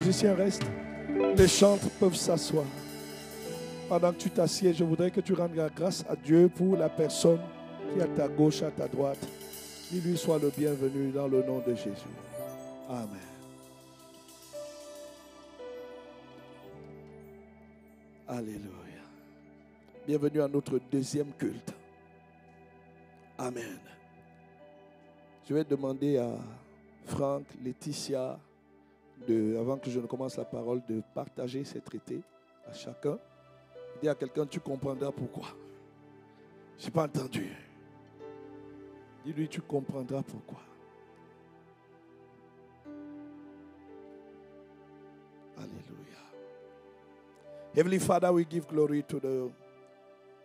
Les musiciens restent, les chantres peuvent s'asseoir. Pendant que tu t'assieds, je voudrais que tu rendes grâce à Dieu pour la personne qui est à ta gauche, à ta droite. Qu'il lui soit le bienvenu dans le nom de Jésus. Amen. Alléluia. Bienvenue à notre deuxième culte. Amen. Je vais demander à Franck, Laetitia, avant que je ne commence la parole, de partager ces traités à chacun. Dis à quelqu'un, tu comprendras pourquoi. Je n'ai pas entendu. Dis-lui, tu comprendras pourquoi. Alléluia. Heavenly Father, we give glory to the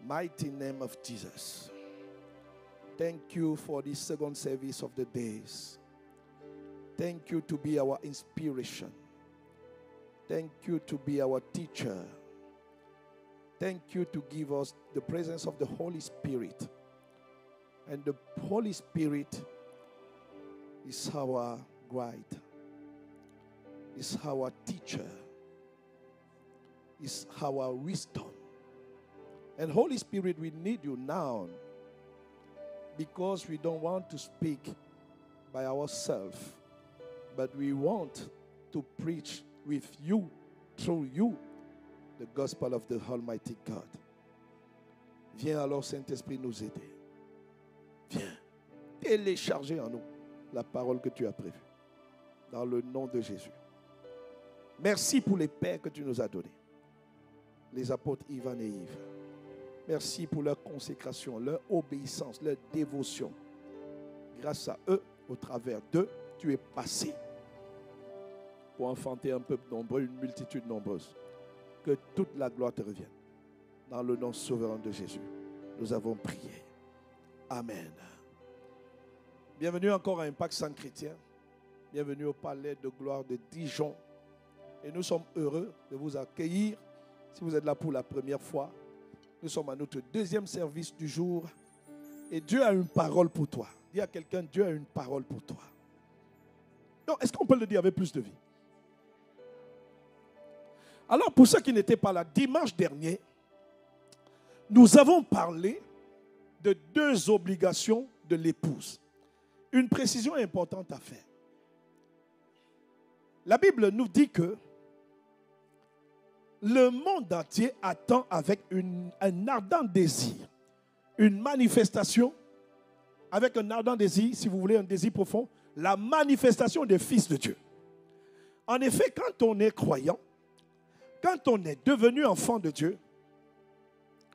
mighty name of Jesus. Thank you for this second service of the days. Thank you to be our inspiration. Thank you to be our teacher. Thank you to give us the presence of the Holy Spirit. And the Holy Spirit is our guide, is our teacher, is our wisdom. And Holy Spirit, we need you now because we don't want to speak by ourselves, but we want to preach with you, through you, the gospel of the Almighty God. Viens alors, Saint-Esprit, nous aider. Viens télécharger en nous la parole que tu as prévue. Dans le nom de Jésus. Merci pour les pères que tu nous as donnés. Les apôtres Ivan et Yves. Merci pour leur consécration, leur obéissance, leur dévotion. Grâce à eux, au travers d'eux, tu es passé pour enfanter un peuple nombreux, une multitude nombreuse. Que toute la gloire te revienne. Dans le nom souverain de Jésus, nous avons prié. Amen. Bienvenue encore à Impact Saint Chrétien. Bienvenue au Palais de Gloire de Dijon. Et nous sommes heureux de vous accueillir. Si vous êtes là pour la première fois, nous sommes à notre deuxième service du jour. Et Dieu a une parole pour toi. Dis à quelqu'un, Dieu a une parole pour toi. Non, est-ce qu'on peut le dire avec plus de vie? Alors, pour ceux qui n'étaient pas là, dimanche dernier, nous avons parlé de deux obligations de l'épouse. Une précision importante à faire. La Bible nous dit que le monde entier attend avec un ardent désir, une manifestation, avec un ardent désir, si vous voulez, un désir profond, la manifestation des fils de Dieu. En effet, quand on est croyant, quand on est devenu enfant de Dieu,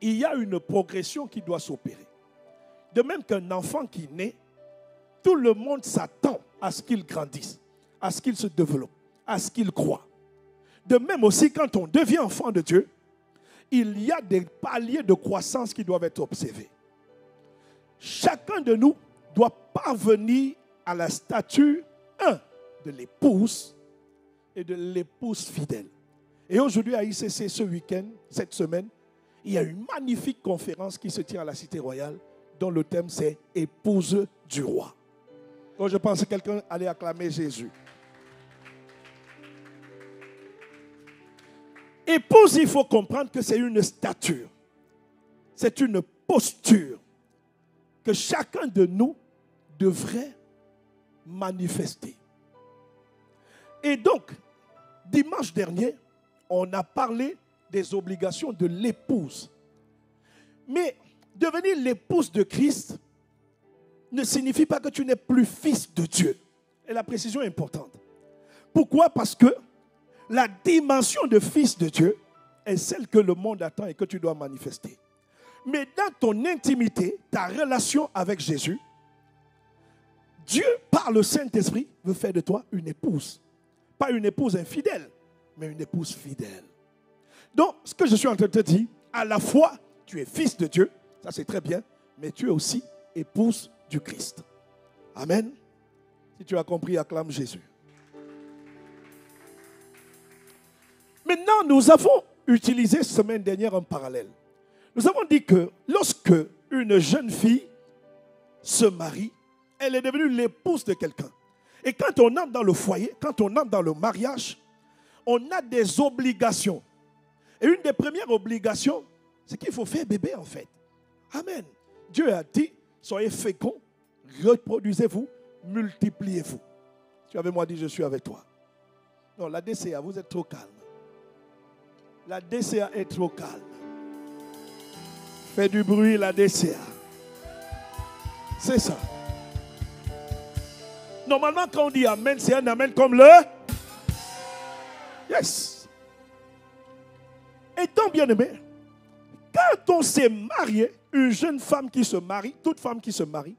il y a une progression qui doit s'opérer. De même qu'un enfant qui naît, tout le monde s'attend à ce qu'il grandisse, à ce qu'il se développe, à ce qu'il croit. De même aussi, quand on devient enfant de Dieu, il y a des paliers de croissance qui doivent être observés. Chacun de nous doit parvenir à la stature, de l'épouse et de l'épouse fidèle. Et aujourd'hui à ICC, ce week-end, cette semaine, il y a une magnifique conférence qui se tient à la Cité Royale dont le thème c'est « Épouse du roi ». Donc je pense que quelqu'un allait acclamer Jésus. Épouse, il faut comprendre que c'est une stature. C'est une posture que chacun de nous devrait manifester. Et donc, dimanche dernier, on a parlé des obligations de l'épouse. Mais devenir l'épouse de Christ ne signifie pas que tu n'es plus fils de Dieu. Et la précision est importante. Pourquoi? Parce que la dimension de fils de Dieu est celle que le monde attend et que tu dois manifester. Mais dans ton intimité, ta relation avec Jésus, Dieu, par le Saint-Esprit, veut faire de toi une épouse. Pas une épouse infidèle, mais une épouse fidèle. Donc, ce que je suis en train de te dire, à la fois, tu es fils de Dieu, ça c'est très bien, mais tu es aussi épouse du Christ. Amen. Si tu as compris, acclame Jésus. Maintenant, nous avons utilisé semaine dernière un parallèle. Nous avons dit que lorsque une jeune fille se marie, elle est devenue l'épouse de quelqu'un. Et quand on entre dans le foyer, quand on entre dans le mariage, on a des obligations. Et une des premières obligations, c'est qu'il faut faire bébé en fait. Amen. Dieu a dit, soyez féconds, reproduisez-vous, multipliez-vous. Tu avais moi dit, je suis avec toi. Non, la DCA, vous êtes trop calme. La DCA est trop calme. Fais du bruit, la DCA. C'est ça. Normalement, quand on dit amen, c'est un amen comme le... Yes. Étant bien aimé, quand on s'est marié, une jeune femme qui se marie, toute femme qui se marie,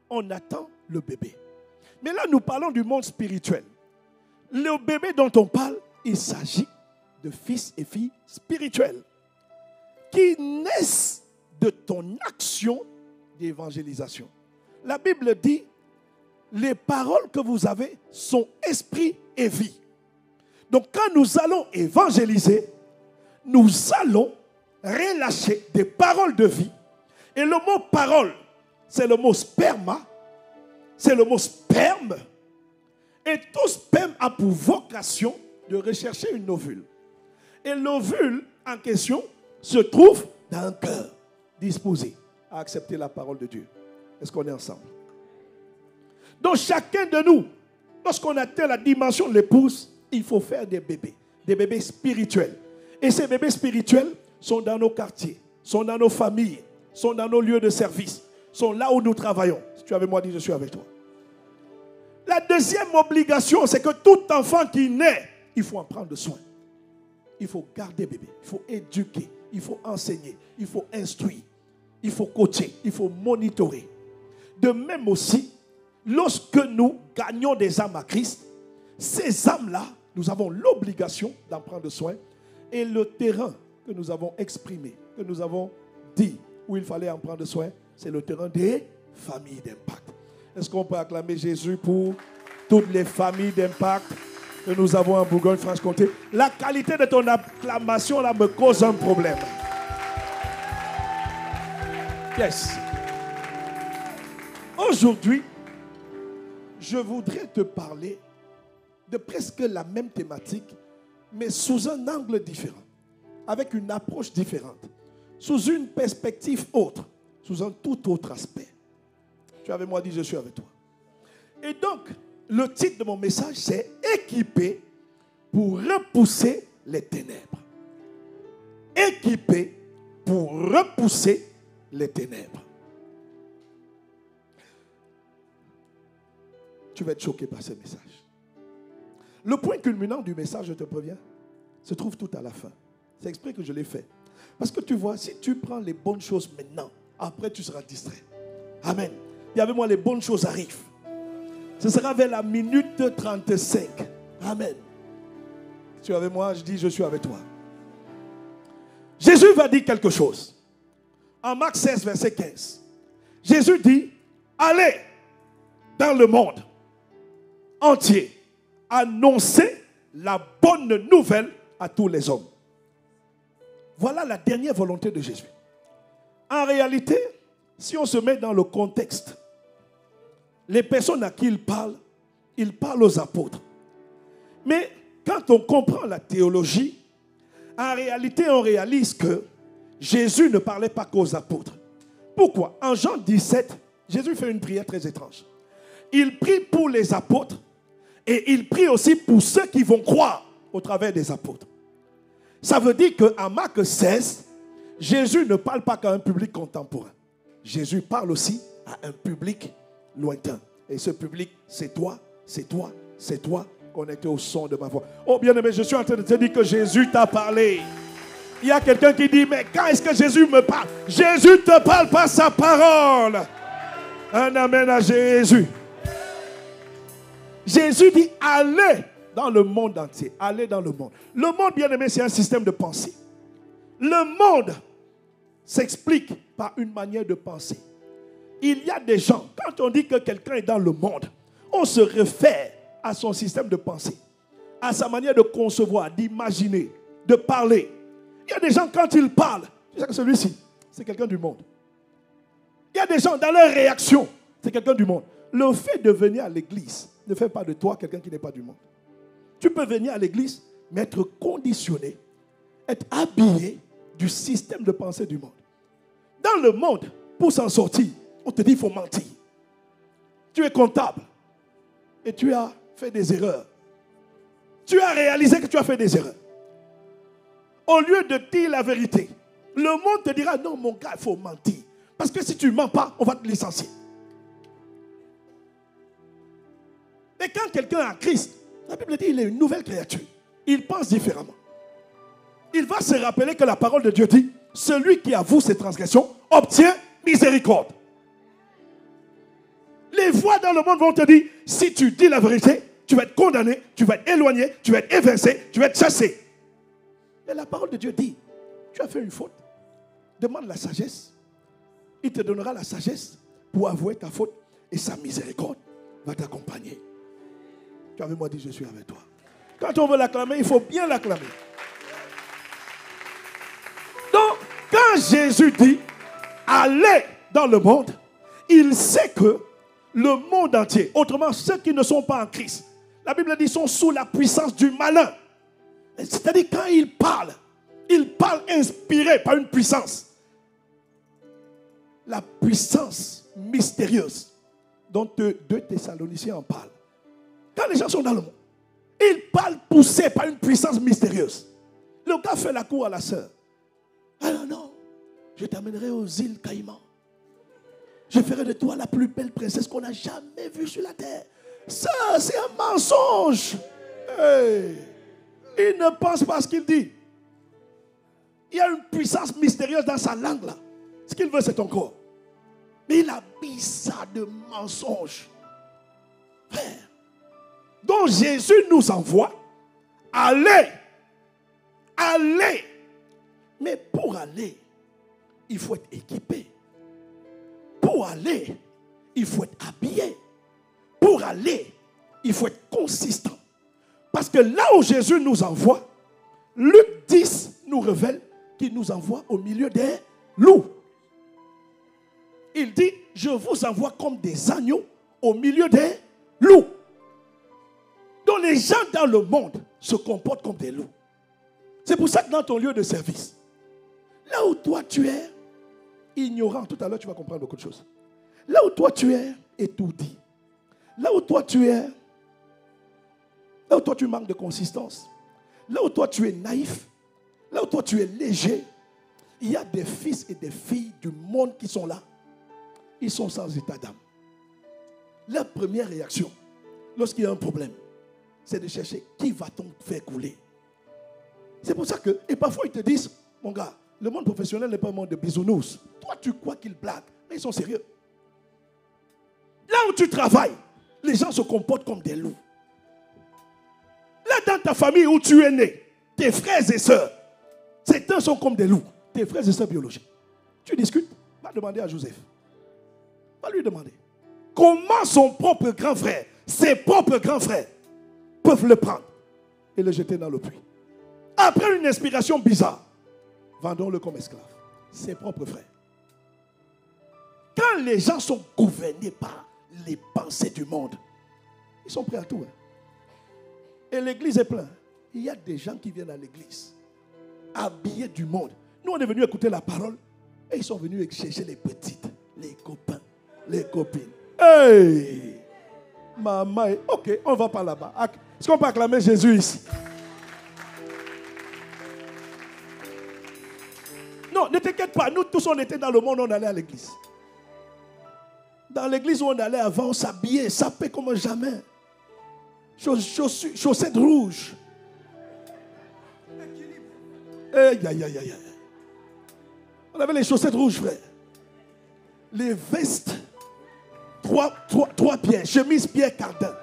on attend le bébé. Mais là, nous parlons du monde spirituel. Le bébé dont on parle, il s'agit de fils et filles spirituels qui naissent de ton action d'évangélisation. La Bible dit, les paroles que vous avez sont esprit et vie. Donc quand nous allons évangéliser, nous allons relâcher des paroles de vie. Et le mot parole, c'est le mot sperma, c'est le mot sperme. Et tout sperme a pour vocation de rechercher une ovule. Et l'ovule en question se trouve dans un cœur disposé à accepter la parole de Dieu. Est-ce qu'on est ensemble? Donc chacun de nous, lorsqu'on atteint la dimension de l'épouse, il faut faire des bébés spirituels. Et ces bébés spirituels sont dans nos quartiers, sont dans nos familles, sont dans nos lieux de service, sont là où nous travaillons. Si tu avais moi dit, je suis avec toi. La deuxième obligation, c'est que tout enfant qui naît, il faut en prendre soin. Il faut garder bébé, il faut éduquer, il faut enseigner, il faut instruire, il faut coacher, il faut monitorer. De même aussi, lorsque nous gagnons des âmes à Christ, ces âmes-là, nous avons l'obligation d'en prendre soin. Et le terrain que nous avons exprimé, que nous avons dit où il fallait en prendre soin, c'est le terrain des familles d'impact. Est-ce qu'on peut acclamer Jésus pour toutes les familles d'impact que nous avons en Bourgogne-Franche-Comté? La qualité de ton acclamation là me cause un problème. Yes. Aujourd'hui, je voudrais te parler de presque la même thématique, mais sous un angle différent, avec une approche différente, sous une perspective autre, sous un tout autre aspect. Tu avais moi dit, je suis avec toi. Et donc, le titre de mon message, c'est « Équipé pour repousser les ténèbres ». Équipé pour repousser les ténèbres. Tu vas être choqué par ce message. Le point culminant du message, je te préviens, se trouve tout à la fin. C'est exprès que je l'ai fait. Parce que tu vois, si tu prends les bonnes choses maintenant, après tu seras distrait. Amen. Et avec moi, les bonnes choses arrivent. Ce sera vers la minute 35. Amen. Tu es avec moi, je dis, je suis avec toi. Jésus va dire quelque chose. En Marc 16, verset 15. Jésus dit, allez dans le monde entier, annoncer la bonne nouvelle à tous les hommes. Voilà la dernière volonté de Jésus. En réalité, si on se met dans le contexte, les personnes à qui il parle aux apôtres. Mais quand on comprend la théologie, en réalité, on réalise que Jésus ne parlait pas qu'aux apôtres. Pourquoi? En Jean 17, Jésus fait une prière très étrange. Il prie pour les apôtres et il prie aussi pour ceux qui vont croire au travers des apôtres. Ça veut dire qu'en Marc 16, Jésus ne parle pas qu'à un public contemporain. Jésus parle aussi à un public lointain. Et ce public, c'est toi, c'est toi, c'est toi, connecté au son de ma voix. Oh bien-aimé, je suis en train de te dire que Jésus t'a parlé. Il y a quelqu'un qui dit, mais quand est-ce que Jésus me parle? Jésus te parle par sa parole. Un amen à Jésus. Jésus dit, allez dans le monde entier. Allez dans le monde. Le monde, bien-aimé, c'est un système de pensée. Le monde s'explique par une manière de penser. Il y a des gens, quand on dit que quelqu'un est dans le monde, on se réfère à son système de pensée, à sa manière de concevoir, d'imaginer, de parler. Il y a des gens, quand ils parlent, tu sais que celui-ci, c'est quelqu'un du monde. Il y a des gens, dans leur réaction, c'est quelqu'un du monde. Le fait de venir à l'église ne fait pas de toi quelqu'un qui n'est pas du monde. Tu peux venir à l'église mais être conditionné, être habillé du système de pensée du monde. Dans le monde, pour s'en sortir, on te dit qu'il faut mentir. Tu es comptable et tu as fait des erreurs. Tu as réalisé que tu as fait des erreurs. Au lieu de dire la vérité, le monde te dira non mon gars, il faut mentir. Parce que si tu ne mens pas, on va te licencier. Et quand quelqu'un a Christ, la Bible dit qu'il est une nouvelle créature. Il pense différemment. Il va se rappeler que la parole de Dieu dit, celui qui avoue ses transgressions obtient miséricorde. Les voix dans le monde vont te dire, si tu dis la vérité, tu vas être condamné, tu vas être éloigné, tu vas être évincé, tu vas être chassé. Mais la parole de Dieu dit, tu as fait une faute, demande la sagesse. Il te donnera la sagesse pour avouer ta faute et sa miséricorde va t'accompagner. Tu avais moi dit, je suis avec toi. Quand on veut l'acclamer, il faut bien l'acclamer. Donc, quand Jésus dit, allez dans le monde, il sait que le monde entier, autrement ceux qui ne sont pas en Christ, la Bible dit, sont sous la puissance du malin. C'est-à-dire quand il parle inspiré par une puissance. La puissance mystérieuse dont 2 Thessaloniciens en parlent. Quand les gens sont dans le monde, ils parlent poussés par une puissance mystérieuse. Le gars fait la cour à la sœur. Alors non, je t'amènerai aux îles Caïmans. Je ferai de toi la plus belle princesse qu'on a jamais vue sur la terre. Ça, c'est un mensonge. Hey. Il ne pense pas ce qu'il dit. Il y a une puissance mystérieuse dans sa langue là. Ce qu'il veut, c'est ton corps. Mais il habille ça de mensonge. Frère. Donc Jésus nous envoie. Allez. Allez. Mais pour aller, il faut être équipé. Pour aller, il faut être habillé. Pour aller, il faut être consistant. Parce que là où Jésus nous envoie, Luc 10 nous révèle qu'il nous envoie au milieu des loups. Il dit, je vous envoie comme des agneaux au milieu des loups. Donc les gens dans le monde se comportent comme des loups. C'est pour ça que dans ton lieu de service, là où toi tu es ignorant, tout à l'heure tu vas comprendre beaucoup de choses. Là où toi tu es étourdi, là où toi tu es, là où toi tu manques de consistance, là où toi tu es naïf, là où toi tu es léger, il y a des fils et des filles du monde qui sont là. Ils sont sans état d'âme. Leur première réaction, lorsqu'il y a un problème, c'est de chercher qui va-t-on faire couler. C'est pour ça que, et parfois ils te disent, mon gars, le monde professionnel n'est pas un monde de bisounours. Toi tu crois qu'ils blaguent, mais ils sont sérieux. Là où tu travailles, les gens se comportent comme des loups. Là dans ta famille où tu es né, tes frères et sœurs, certains sont comme des loups, tes frères et sœurs biologiques. Tu discutes, va demander à Joseph. Va lui demander. Comment son propre grand frère, ses propres grands frères, peuvent le prendre et le jeter dans le puits. Après une inspiration bizarre, vendons-le comme esclave. Ses propres frères. Quand les gens sont gouvernés par les pensées du monde, ils sont prêts à tout. Et l'église est pleine. Il y a des gens qui viennent à l'église, habillés du monde. Nous, on est venus écouter la parole et ils sont venus chercher les petites, les copains, les copines. Hey! Maman, ok, on va par là-bas. Est-ce qu'on peut acclamer Jésus ici? Non, ne t'inquiète pas. Nous tous, on était dans le monde, on allait à l'église. Dans l'église où on allait avant, on s'habillait, sapait comme jamais. Chaussettes rouges. On avait les chaussettes rouges, frère. Les vestes. Trois pierres. Chemise Pierre Cardin.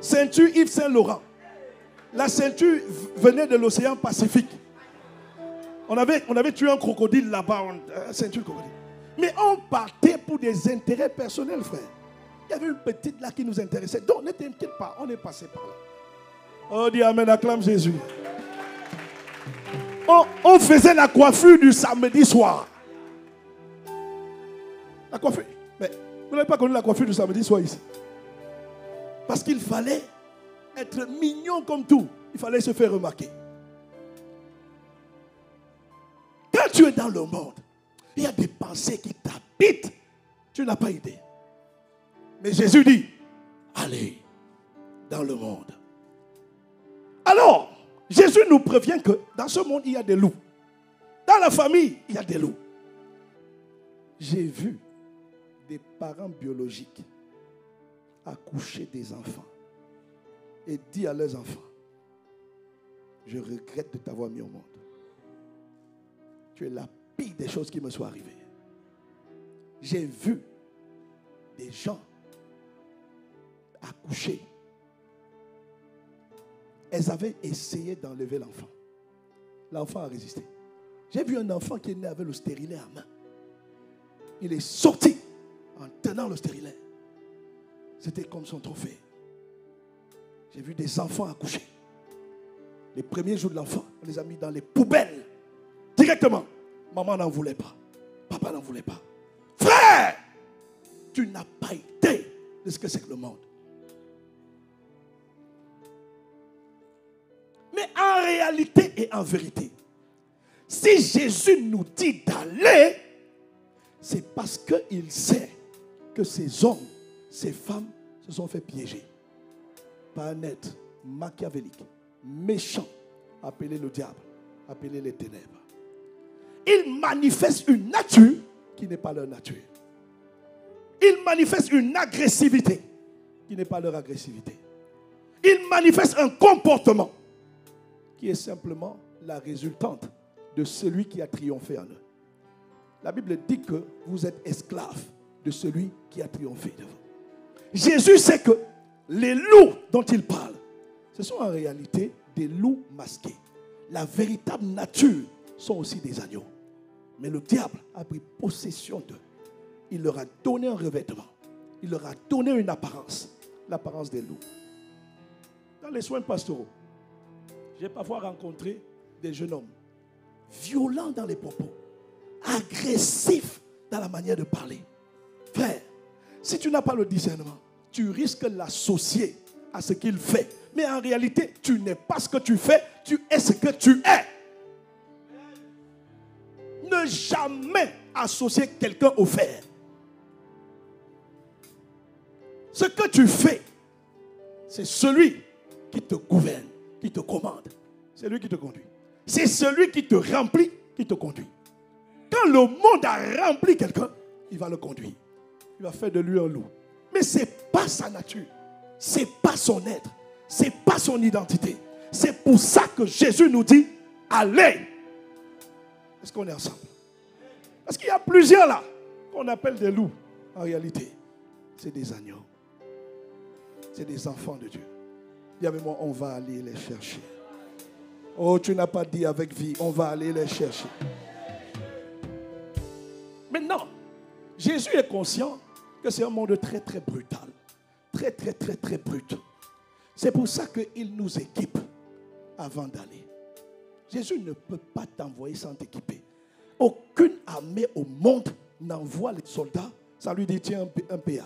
Ceinture Yves Saint-Laurent. La ceinture venait de l'océan Pacifique. On avait tué un crocodile là-bas. Ceinture crocodile. Mais on partait pour des intérêts personnels, frère. Il y avait une petite là qui nous intéressait. Donc ne t'inquiète pas, on est passé par là. Oh, dis amen, acclame Jésus. On faisait la coiffure du samedi soir. La coiffure. Mais vous n'avez pas connu la coiffure du samedi soir ici. Parce qu'il fallait être mignon comme tout, il fallait se faire remarquer. Quand tu es dans le monde, il y a des pensées qui t'habitent. Tu n'as pas idée. Mais Jésus dit, allez dans le monde. Alors, Jésus nous prévient que dans ce monde, il y a des loups. Dans la famille, il y a des loups. J'ai vu des parents biologiques accoucher des enfants et dire à leurs enfants, je regrette de t'avoir mis au monde. Tu es la pire des choses qui me soient arrivées. J'ai vu des gens accoucher. Elles avaient essayé d'enlever l'enfant. L'enfant a résisté. J'ai vu un enfant qui est né avec le stérilet à main. Il est sorti en tenant le stérilet. C'était comme son trophée. J'ai vu des enfants accoucher. Les premiers jours de l'enfant, on les a mis dans les poubelles. Directement. Maman n'en voulait pas. Papa n'en voulait pas. Frère, tu n'as pas idée de ce que c'est que le monde. Mais en réalité et en vérité, si Jésus nous dit d'aller, c'est parce qu'il sait que ces hommes, ces femmes se sont fait piéger par un être machiavélique, méchant, appelé le diable, appelé les ténèbres. Ils manifestent une nature qui n'est pas leur nature. Ils manifestent une agressivité qui n'est pas leur agressivité. Ils manifestent un comportement qui est simplement la résultante de celui qui a triomphé en eux. La Bible dit que vous êtes esclaves de celui qui a triomphé de vous. Jésus sait que les loups dont il parle, ce sont en réalité des loups masqués. La véritable nature sont aussi des agneaux. Mais le diable a pris possession d'eux. Il leur a donné un revêtement. Il leur a donné une apparence. L'apparence des loups. Dans les soins pastoraux, j'ai parfois rencontré des jeunes hommes violents dans les propos, agressifs dans la manière de parler. Frère, si tu n'as pas le discernement, tu risques de l'associer à ce qu'il fait. Mais en réalité, tu n'es pas ce que tu fais, tu es ce que tu es. Ne jamais associer quelqu'un au faire. Ce que tu fais, c'est celui qui te gouverne, qui te commande. C'est lui qui te conduit. C'est celui qui te remplit, qui te conduit. Quand le monde a rempli quelqu'un, il va le conduire. Il va faire de lui un loup. Mais ce n'est pas sa nature. Ce n'est pas son être. Ce n'est pas son identité. C'est pour ça que Jésus nous dit, allez. Est-ce qu'on est ensemble? Parce qu'il y a plusieurs là qu'on appelle des loups. En réalité, c'est des agneaux. C'est des enfants de Dieu. Dis avec moi, on va aller les chercher. Oh, tu n'as pas dit avec vie, on va aller les chercher. Maintenant, Jésus est conscient que c'est un monde très très brutal. Très très très très brut. C'est pour ça qu'il nous équipe avant d'aller. Jésus ne peut pas t'envoyer sans t'équiper. Aucune armée au monde n'envoie les soldats. Ça lui dit tiens un PA.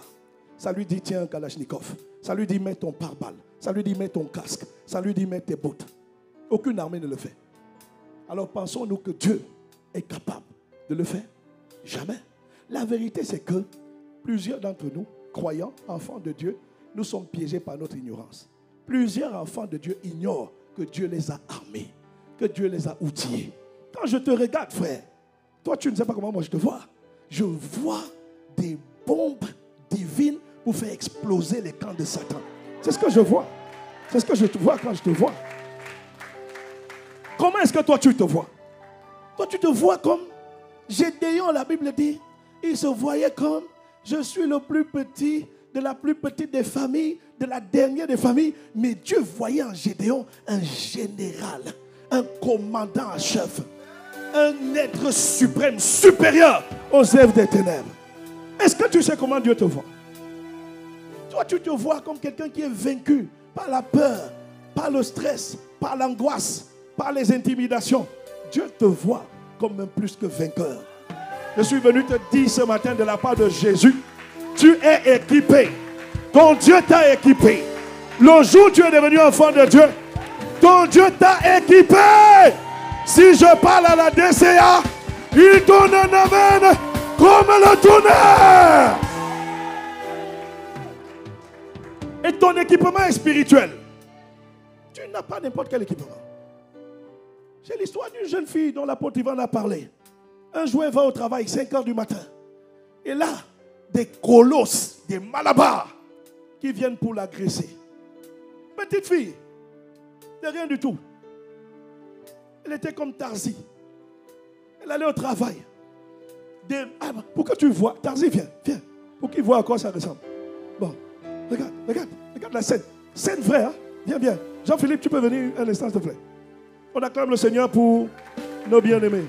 Ça lui dit tiens un Kalachnikov. Ça lui dit mets ton pare-balles. Ça lui dit mets ton casque. Ça lui dit mets tes bottes. Aucune armée ne le fait. Alors pensons-nous que Dieu est capable de le faire? Jamais. La vérité c'est que plusieurs d'entre nous, croyants, enfants de Dieu, nous sommes piégés par notre ignorance. Plusieurs enfants de Dieu ignorent que Dieu les a armés, que Dieu les a outillés. Quand je te regarde, frère, toi tu ne sais pas comment moi je te vois. Je vois des bombes divines pour faire exploser les camps de Satan. C'est ce que je vois. C'est ce que je te vois quand je te vois. Comment est-ce que toi tu te vois? Toi tu te vois comme Gédéon, la Bible dit, il se voyait comme je suis le plus petit de la plus petite des familles, de la dernière des familles. Mais Dieu voyait en Gédéon un général, un commandant en chef, un être suprême, supérieur aux œuvres des ténèbres. Est-ce que tu sais comment Dieu te voit? Toi, tu te vois comme quelqu'un qui est vaincu par la peur, par le stress, par l'angoisse, par les intimidations. Dieu te voit comme un plus que vainqueur. Je suis venu te dire ce matin de la part de Jésus, tu es équipé. Ton Dieu t'a équipé. Le jour où tu es devenu enfant de Dieu, ton Dieu t'a équipé. Si je parle à la DCA, il donne un amen comme le tonnerre. Et ton équipement est spirituel. Tu n'as pas n'importe quel équipement. C'est l'histoire d'une jeune fille dont l'apôtre Ivan a parlé. Un jour, elle va au travail, 5 heures du matin. Et là, des colosses, des malabars qui viennent pour l'agresser. Petite fille, de rien du tout. Elle était comme Tarzi. Elle allait au travail. Pour que tu vois, Tarzi, viens. Pour qu'il voit à quoi ça ressemble. Bon, regarde la scène. Scène vraie, hein? Viens. Jean-Philippe, tu peux venir un instant, s'il te plaît. On acclame le Seigneur pour nos bien-aimés.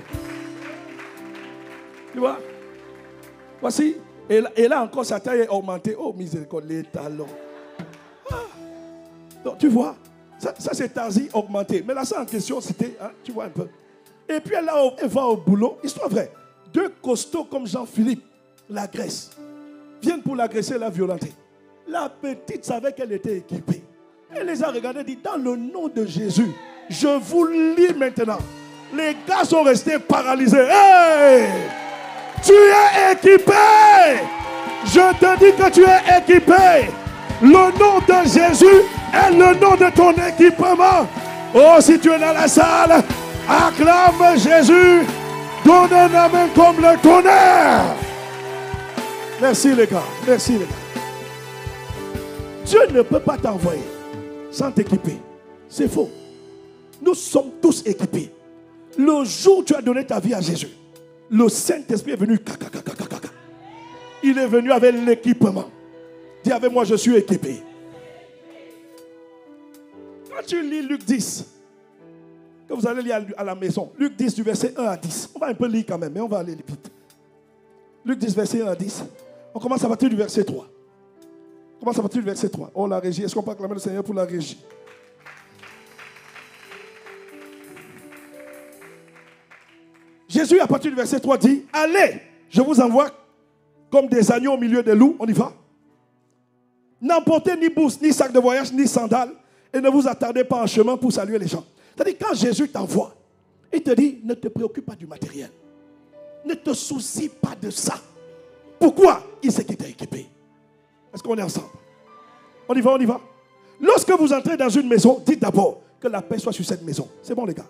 Tu vois? Voici. Et là encore, sa taille est augmentée. Oh, miséricorde, les talons. Donc, tu vois, ça c'est Tarzi augmenté. Mais là, ça en question, c'était, hein, tu vois un peu. Et puis elle va au boulot. Histoire vraie. 2 costauds comme Jean-Philippe l'agressent. Viennent pour l'agresser, la violenter. La petite savait qu'elle était équipée. Elle les a regardés et dit, dans le nom de Jésus, je vous lis maintenant. Les gars sont restés paralysés. Hey! Tu es équipé. Je te dis que tu es équipé. Le nom de Jésus est le nom de ton équipement. Oh, si tu es dans la salle, acclame Jésus. Donne un amen comme le tonnerre. Merci les gars. Dieu ne peut pas t'envoyer sans t'équiper. C'est faux. Nous sommes tous équipés. Le jour où tu as donné ta vie à Jésus, le Saint-Esprit est venu. Il est venu avec l'équipement. Dis avec moi, je suis équipé. Quand tu lis Luc 10, que vous allez lire à la maison, Luc 10 du verset 1 à 10. On va un peu lire quand même, mais on va aller vite. Luc 10, verset 1 à 10. On commence à partir du verset 3. Oh, la régie. Est-ce qu'on peut acclamer le Seigneur pour la régie? Jésus, à partir du verset 3, dit, allez, je vous envoie comme des agneaux au milieu des loups. On y va. N'emportez ni bourse, ni sac de voyage, ni sandales, et ne vous attardez pas en chemin pour saluer les gens. C'est-à-dire, quand Jésus t'envoie, il te dit, ne te préoccupe pas du matériel. Ne te soucie pas de ça. Pourquoi? Il sait qu'il t'a équipé. Est-ce qu'on est ensemble? On y va. Lorsque vous entrez dans une maison, dites d'abord que la paix soit sur cette maison. C'est bon, les gars.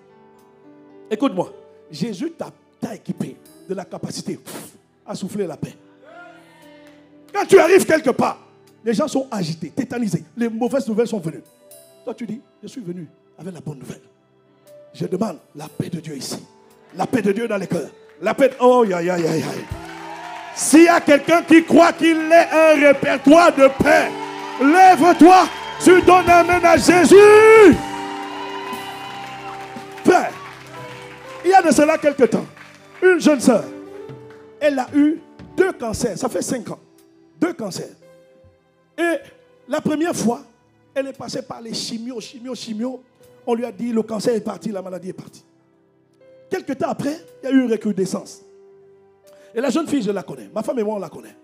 Écoute-moi. Jésus t'a équipé de la capacité à souffler la paix. Quand tu arrives quelque part, les gens sont agités, tétanisés. Les mauvaises nouvelles sont venues. Toi, tu dis, je suis venu avec la bonne nouvelle. Je demande la paix de Dieu ici. La paix de Dieu dans les cœurs. La paix. Oh, aïe. S'il y a quelqu'un qui croit qu'il est un répertoire de paix, lève-toi, tu donnes un amen à Jésus. Frère, il y a de cela quelque temps, une jeune sœur, elle a eu 2 cancers, ça fait 5 ans, 2 cancers. Et la première fois, elle est passée par les chimio. On lui a dit, le cancer est parti, la maladie est partie. Quelque temps après, il y a eu une recrudescence. Et la jeune fille, je la connais. Ma femme et moi, on la connaît.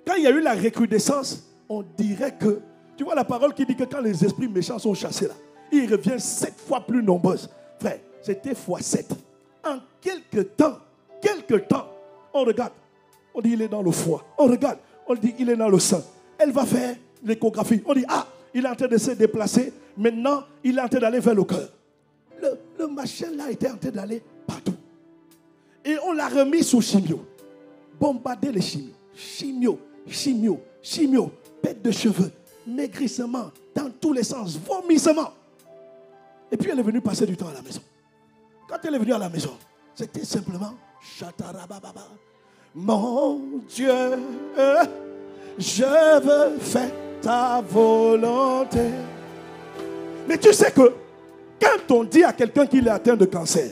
Quand il y a eu la recrudescence, on dirait que, tu vois la parole qui dit que quand les esprits méchants sont chassés là, ils reviennent 7 fois plus nombreux. Frère, c'était fois 7. En quelques temps, on regarde, on dit il est dans le foie. On regarde, on dit il est dans le sang. Elle va faire l'échographie. On dit, il est en train de se déplacer. Maintenant, il est en train d'aller vers le cœur. Le machin là était en train d'aller partout. Et on l'a remis sous chimio. Bombarder les chimios. Chimio. Perte de cheveux. Maigrissement. Dans tous les sens. Vomissement. Et puis elle est venue passer du temps à la maison. Quand elle est venue à la maison, c'était simplement Chatarababa. Mon Dieu, je veux faire ta volonté. Mais tu sais que quand on dit à quelqu'un qu'il est atteint de cancer,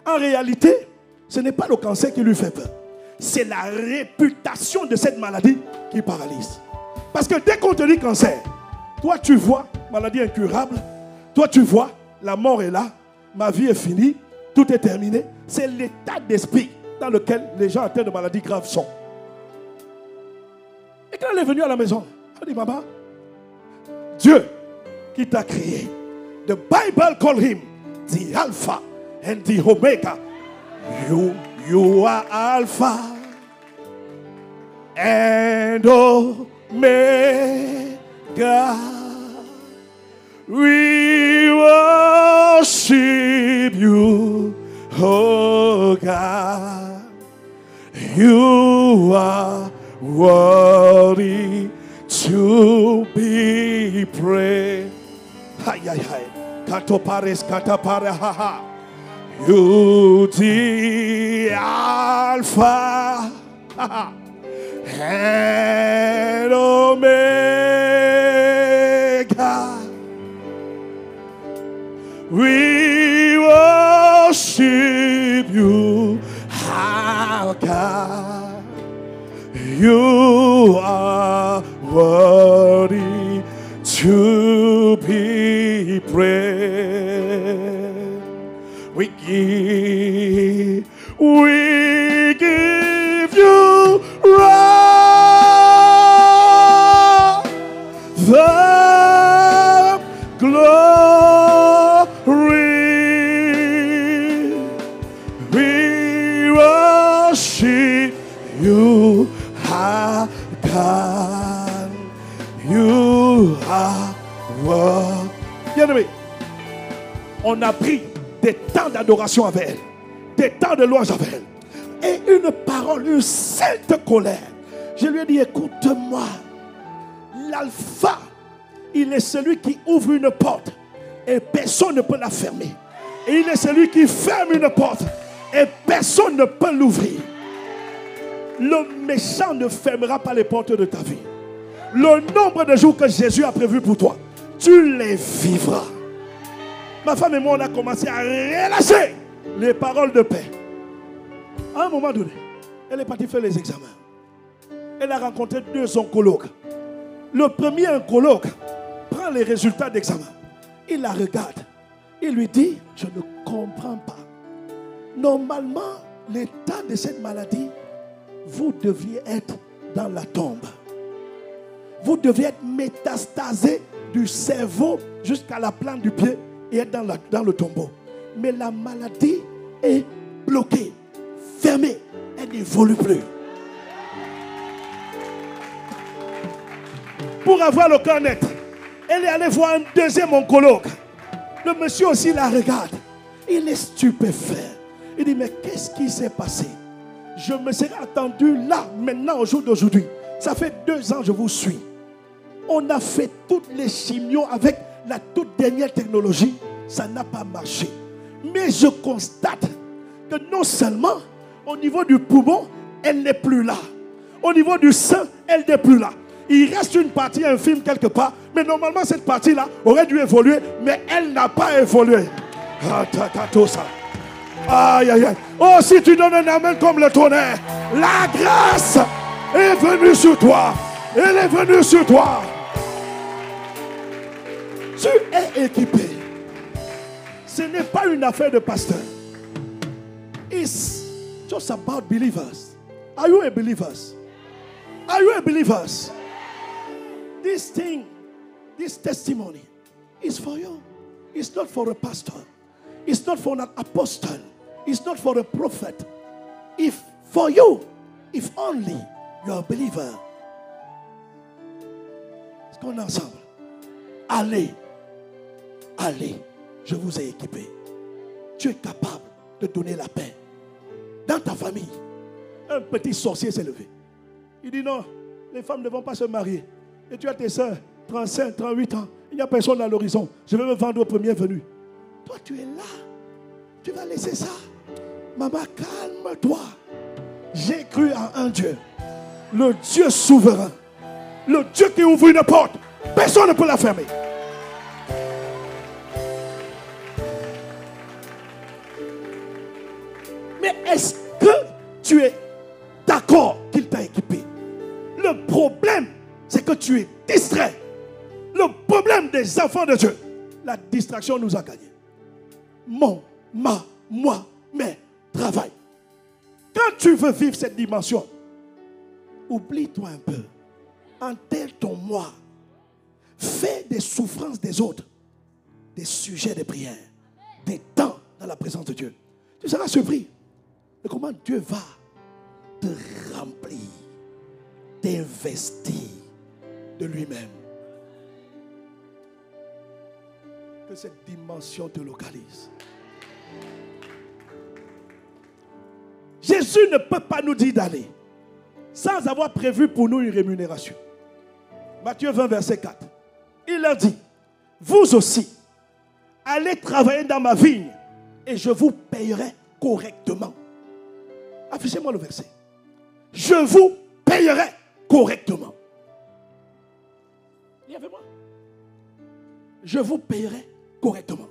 en réalité, ce n'est pas le cancer qui lui fait peur. C'est la réputation de cette maladie qui paralyse. Parce que dès qu'on te dit cancer, toi tu vois maladie incurable, toi tu vois la mort est là, ma vie est finie, tout est terminé. C'est l'état d'esprit dans lequel les gens atteints de maladies graves sont. Et quand elle est venue à la maison, elle dit, maman, Dieu qui t'a créé. The Bible call him the Alpha and the Omega. You are Alpha and Omega. We worship you, oh God. You are worthy to be praised. Hi, hi, hi. Katopares, katapare, ha, ha. You the Alpha and Omega. We worship you, our God. You are worthy to be praised. We give you all the glory. We worship you, our God. You are worthy. Bien-aimé, on a pris des temps d'adoration avec elle, des temps de louange avec elle, et une parole, une sainte colère. Je lui ai dit, écoute-moi, l'alpha, il est celui qui ouvre une porte et personne ne peut la fermer. Et il est celui qui ferme une porte et personne ne peut l'ouvrir. Le méchant ne fermera pas les portes de ta vie. Le nombre de jours que Jésus a prévu pour toi, tu les vivras. Ma femme et moi, on a commencé à relâcher les paroles de paix. À un moment donné, elle est partie faire les examens. Elle a rencontré 2 oncologues. Le premier oncologue prend les résultats d'examen. Il la regarde. Il lui dit, je ne comprends pas. Normalement, l'état de cette maladie, vous deviez être dans la tombe. Vous deviez être métastasé du cerveau jusqu'à la plante du pied et être dans le tombeau. Mais la maladie est bloquée, fermée, elle n'évolue plus. Pour avoir le cœur net, elle est allée voir un deuxième oncologue. Le monsieur aussi la regarde. Il est stupéfait. Il dit, mais qu'est-ce qui s'est passé? Je me serais attendu là, maintenant, au jour d'aujourd'hui. Ça fait 2 ans que je vous suis. On a fait toutes les chimios avec la toute dernière technologie. Ça n'a pas marché. Mais je constate que non seulement au niveau du poumon, elle n'est plus là. Au niveau du sein, elle n'est plus là. Il reste une partie infime quelque part. Mais normalement, cette partie-là aurait dû évoluer. Mais elle n'a pas évolué. Aïe, aïe, aïe. Oh, si tu donnes un amen comme le tonnerre, la grâce est venue sur toi. Elle est venue sur toi. Tu es équipé. Ce n'est pas une affaire de pasteur. It's just about believers. Are you a believer? Are you a believer? This thing, this testimony is for you. It's not for a pastor. It's not for an apostle. It's not for a prophet. If for you, if only you're a believer. Est-ce qu'on est ensemble? Allez, allez, je vous ai équipé. Tu es capable de donner la paix. Dans ta famille, un petit sorcier s'est levé. Il dit non, les femmes ne vont pas se marier. Et tu as tes soeurs, 35, 38 ans. Il n'y a personne à l'horizon. Je vais me vendre au premier venu. Toi, tu es là. Tu vas laisser ça. Maman, calme-toi. J'ai cru en un Dieu. Le Dieu souverain. Le Dieu qui ouvre une porte. Personne ne peut la fermer. Mais est-ce que tu es d'accord qu'il t'a équipé? Le problème, c'est que tu es distrait. Le problème des enfants de Dieu, la distraction nous a gagné. Moi, mais, travail. Quand tu veux vivre cette dimension, oublie-toi un peu. Enterre ton moi. Fais des des souffrances des autres, des sujets de prière, des temps dans la présence de Dieu. Tu seras surpris de comment Dieu va te remplir, t'investir de lui-même. Que cette dimension te localise. Jésus ne peut pas nous dire d'aller sans avoir prévu pour nous une rémunération. Matthieu 20, verset 4. Il leur dit, vous aussi, allez travailler dans ma vigne et je vous payerai correctement. Affichez-moi le verset. Je vous payerai correctement. Il y avait moi. Je vous payerai correctement.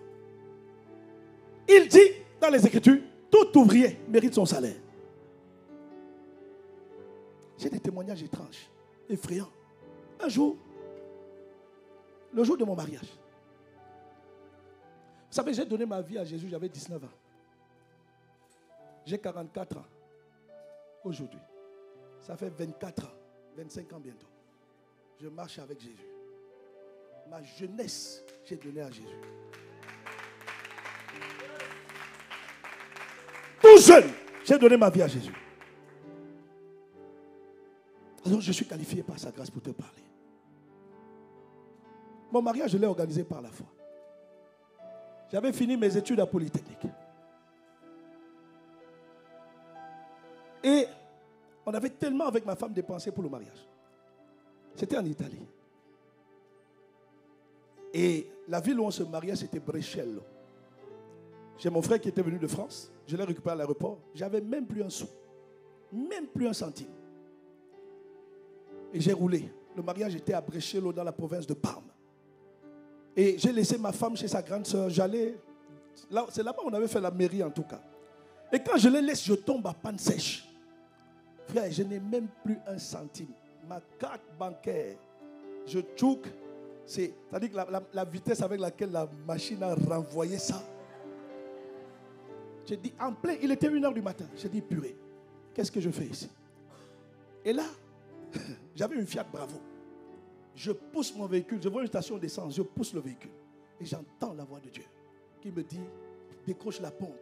Il dit dans les Écritures, tout ouvrier mérite son salaire. J'ai des témoignages étranges, effrayants. Un jour, le jour de mon mariage, vous savez, j'ai donné ma vie à Jésus, j'avais 19 ans. J'ai 44 ans aujourd'hui. Ça fait 24 ans, 25 ans bientôt. Je marche avec Jésus. Ma jeunesse, j'ai donné à Jésus. Tout jeune, j'ai donné ma vie à Jésus. Alors je suis qualifié par sa grâce pour te parler. Mon mariage, je l'ai organisé par la foi. J'avais fini mes études à Polytechnique. Et on avait tellement avec ma femme dépensé pour le mariage. C'était en Italie. Et la ville où on se mariait, c'était Brescello. J'ai mon frère qui était venu de France. Je l'ai récupéré à l'aéroport. J'avais même plus un sou. Même plus un centime. Et j'ai roulé. Le mariage était à Brescello, dans la province de Parme. Et j'ai laissé ma femme chez sa grande sœur. J'allais... C'est là-bas qu'on avait fait la mairie en tout cas. Et quand je les laisse, je tombe à panne sèche. Frère, je n'ai même plus un centime. Ma carte bancaire, je chouk. C'est-à-dire que la vitesse avec laquelle la machine a renvoyé ça. J'ai dit, en plein, il était 1h du matin. J'ai dit, purée, qu'est-ce que je fais ici? Et là, j'avais une Fiat Bravo. Je pousse mon véhicule, je vois une station d'essence, je pousse le véhicule. Et j'entends la voix de Dieu qui me dit, décroche la pompe,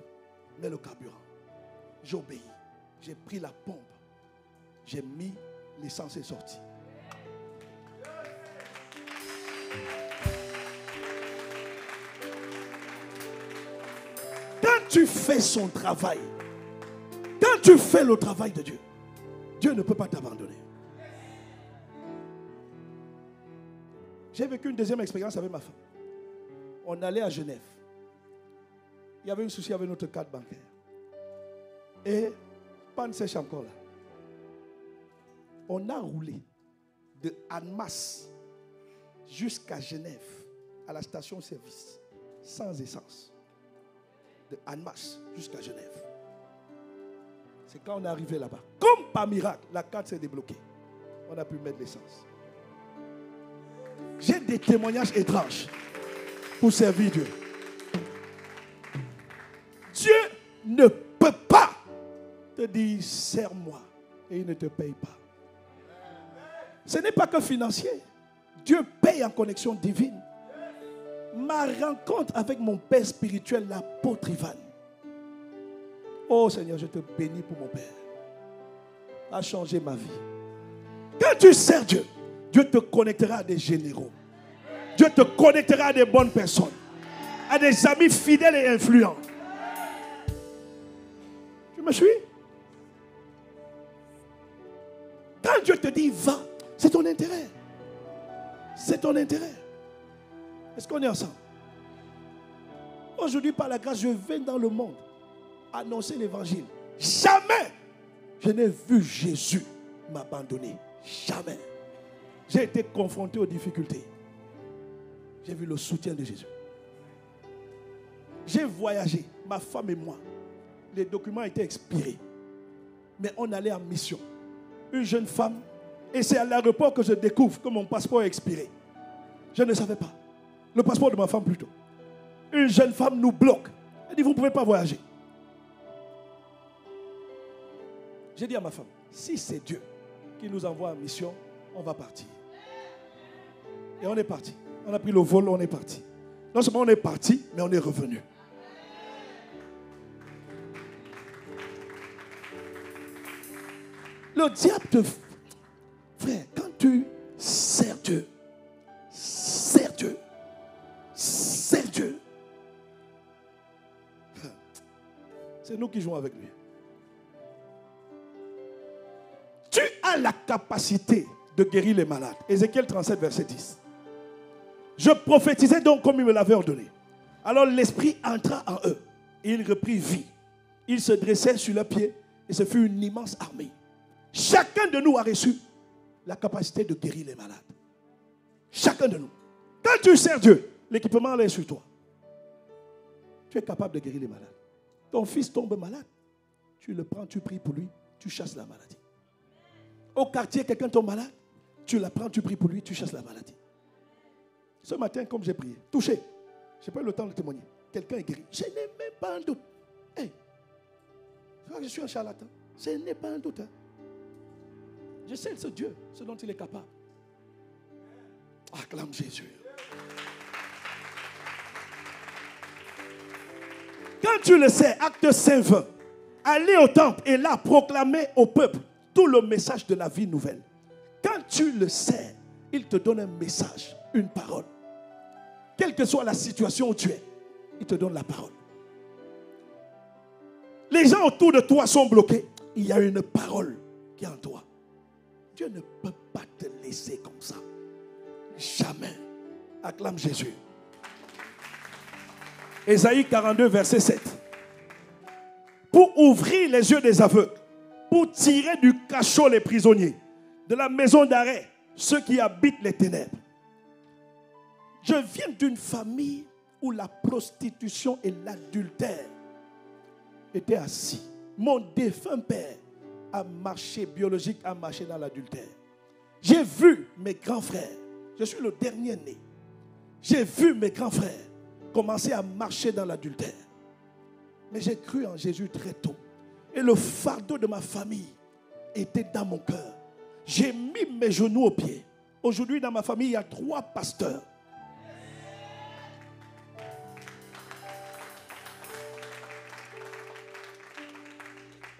mets le carburant. J'obéis. J'ai pris la pompe. J'ai mis l'essence est sortie. Quand tu fais son travail, quand tu fais le travail de Dieu, Dieu ne peut pas t'abandonner. J'ai vécu une deuxième expérience avec ma femme. On allait à Genève. Il y avait un souci avec notre carte bancaire. Et panne sèche encore là. On a roulé de Annemasse jusqu'à Genève, à la station-service, sans essence. De Annemasse jusqu'à Genève. C'est quand on est arrivé là-bas. Comme par miracle, la carte s'est débloquée. On a pu mettre l'essence. J'ai des témoignages étranges pour servir Dieu. Dieu ne peut pas te dire sers-moi et il ne te paye pas. Ce n'est pas que financier. Dieu paye en connexion divine. Ma rencontre avec mon père spirituel, l'apôtre Ivan. Oh Seigneur, je te bénis pour mon père. A changé ma vie. Quand tu sers Dieu, Dieu te connectera à des généraux. Dieu te connectera à des bonnes personnes. À des amis fidèles et influents. Tu me suis? Quand Dieu te dit va, c'est ton intérêt. C'est ton intérêt. Est-ce qu'on est ensemble? Aujourd'hui, par la grâce, je vais dans le monde annoncer l'évangile. Jamais je n'ai vu Jésus m'abandonner. Jamais. J'ai été confronté aux difficultés. J'ai vu le soutien de Jésus. J'ai voyagé, ma femme et moi. Les documents étaient expirés. Mais on allait en mission. Une jeune femme, et c'est à l'aéroport que je découvre que mon passeport est expiré. Je ne savais pas. Le passeport de ma femme plutôt. Une jeune femme nous bloque. Elle dit, vous ne pouvez pas voyager. J'ai dit à ma femme, si c'est Dieu qui nous envoie en mission, on va partir. Et on est parti. On a pris le vol, on est parti. Non seulement on est parti, mais on est revenu. Le diable te... Frère, quand tu sers Dieu, sers Dieu, sers Dieu. C'est nous qui jouons avec lui. Tu as la capacité de guérir les malades. Ézéchiel 37, verset 10. Je prophétisais donc comme il me l'avait ordonné. Alors l'esprit entra en eux. Et il reprit vie. Ils se dressèrent sur leurs pieds. Et ce fut une immense armée. Chacun de nous a reçu la capacité de guérir les malades. Chacun de nous. Quand tu sers Dieu, l'équipement est sur toi. Tu es capable de guérir les malades. Ton fils tombe malade. Tu le prends, tu pries pour lui. Tu chasses la maladie. Au quartier, quelqu'un tombe malade. Tu la prends, tu pries pour lui. Tu chasses la maladie. Ce matin, comme j'ai prié, touché. Je n'ai pas eu le temps de témoigner. Quelqu'un est guéri. Je n'ai même pas un doute. Hey, je suis un charlatan. Je n'ai pas un doute. Hein. Je sais ce Dieu, ce dont il est capable. Acclame Jésus. Quand tu le sais, acte 5:20, aller au temple et là proclamer au peuple tout le message de la vie nouvelle. Quand tu le sais, il te donne un message, une parole. Quelle que soit la situation où tu es, il te donne la parole. Les gens autour de toi sont bloqués. Il y a une parole qui est en toi. Dieu ne peut pas te laisser comme ça. Jamais. Acclame Jésus. Ésaïe 42, verset 7. Pour ouvrir les yeux des aveugles, pour tirer du cachot les prisonniers, de la maison d'arrêt, ceux qui habitent les ténèbres. Je viens d'une famille où la prostitution et l'adultère étaient assis. Mon défunt père a marché, biologique a marché dans l'adultère. J'ai vu mes grands frères, je suis le dernier né. J'ai vu mes grands frères commencer à marcher dans l'adultère. Mais j'ai cru en Jésus très tôt. Et le fardeau de ma famille était dans mon cœur. J'ai mis mes genoux aux pieds. Aujourd'hui, dans ma famille, il y a 3 pasteurs.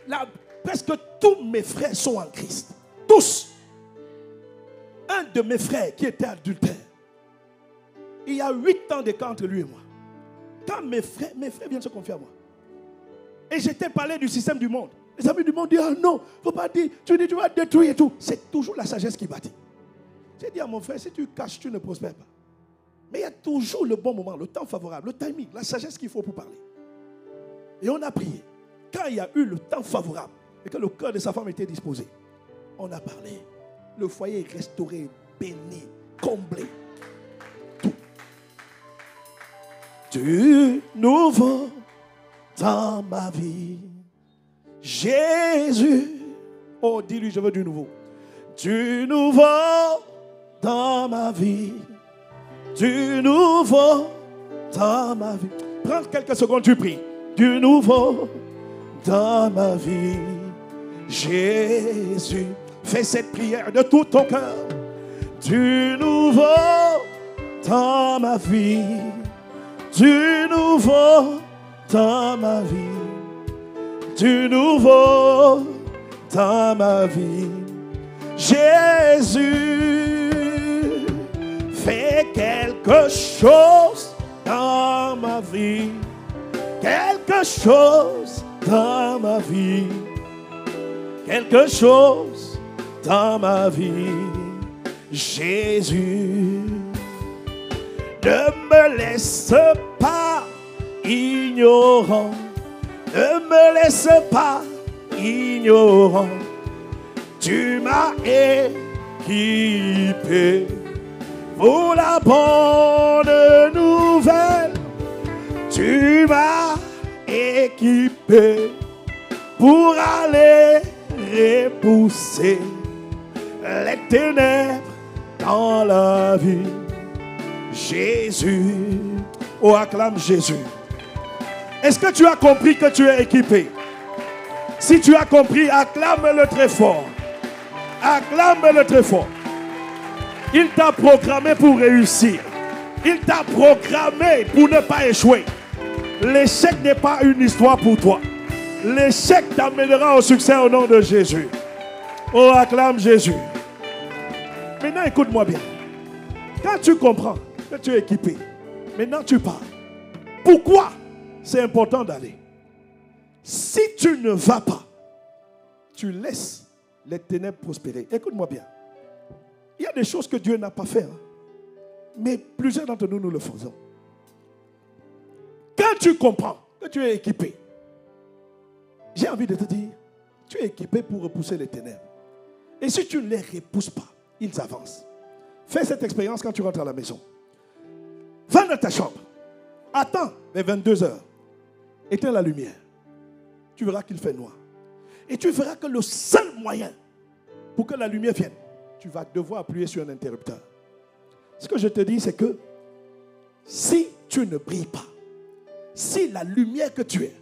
Là, presque tous mes frères sont en Christ. Tous. Un de mes frères qui était adultère. Il y a 8 ans d'écart entre lui et moi. Quand mes frères viennent se confier à moi. Et j'étais parlé du système du monde. Les amis du monde disent, ah non, il ne faut pas dire, tu dis tu vas détruire et tout. C'est toujours la sagesse qui bâtit. J'ai dit à mon frère, si tu caches, tu ne prospères pas. Mais il y a toujours le bon moment, le temps favorable, le timing, la sagesse qu'il faut pour parler. Et on a prié. Quand il y a eu le temps favorable et que le cœur de sa femme était disposé, on a parlé. Le foyer est restauré, béni, comblé. Tout. Du nouveau dans ma vie. Jésus. Oh, dis-lui, je veux du nouveau. Du nouveau dans ma vie. Du nouveau dans ma vie. Prends quelques secondes, tu pries. Du nouveau dans ma vie. Jésus. Fais cette prière de tout ton cœur. Du nouveau dans ma vie. Du nouveau dans ma vie. Du nouveau dans ma vie. Jésus, fais quelque chose dans ma vie. Quelque chose dans ma vie. Quelque chose dans ma vie. Jésus, ne me laisse pas ignorant. Ne me laisse pas ignorant. Tu m'as équipé pour la bonne nouvelle. Tu m'as équipé pour aller repousser les ténèbres dans la vie. Jésus, oh acclame Jésus. Est-ce que tu as compris que tu es équipé? Si tu as compris, acclame-le très fort. Acclame-le très fort. Il t'a programmé pour réussir. Il t'a programmé pour ne pas échouer. L'échec n'est pas une histoire pour toi. L'échec t'amènera au succès au nom de Jésus. Oh, acclame Jésus. Maintenant, écoute-moi bien. Quand tu comprends que tu es équipé, maintenant tu parles. Pourquoi c'est important d'aller? Si tu ne vas pas, tu laisses les ténèbres prospérer. Écoute-moi bien. Il y a des choses que Dieu n'a pas fait. Mais plusieurs d'entre nous, nous le faisons. Quand tu comprends que tu es équipé, j'ai envie de te dire, tu es équipé pour repousser les ténèbres. Et si tu ne les repousses pas, ils avancent. Fais cette expérience quand tu rentres à la maison. Va dans ta chambre. Attends les 22 heures. Éteins la lumière. Tu verras qu'il fait noir. Et tu verras que le seul moyen pour que la lumière vienne, tu vas devoir appuyer sur un interrupteur. Ce que je te dis, c'est que si tu ne brilles pas, si la lumière que tu es,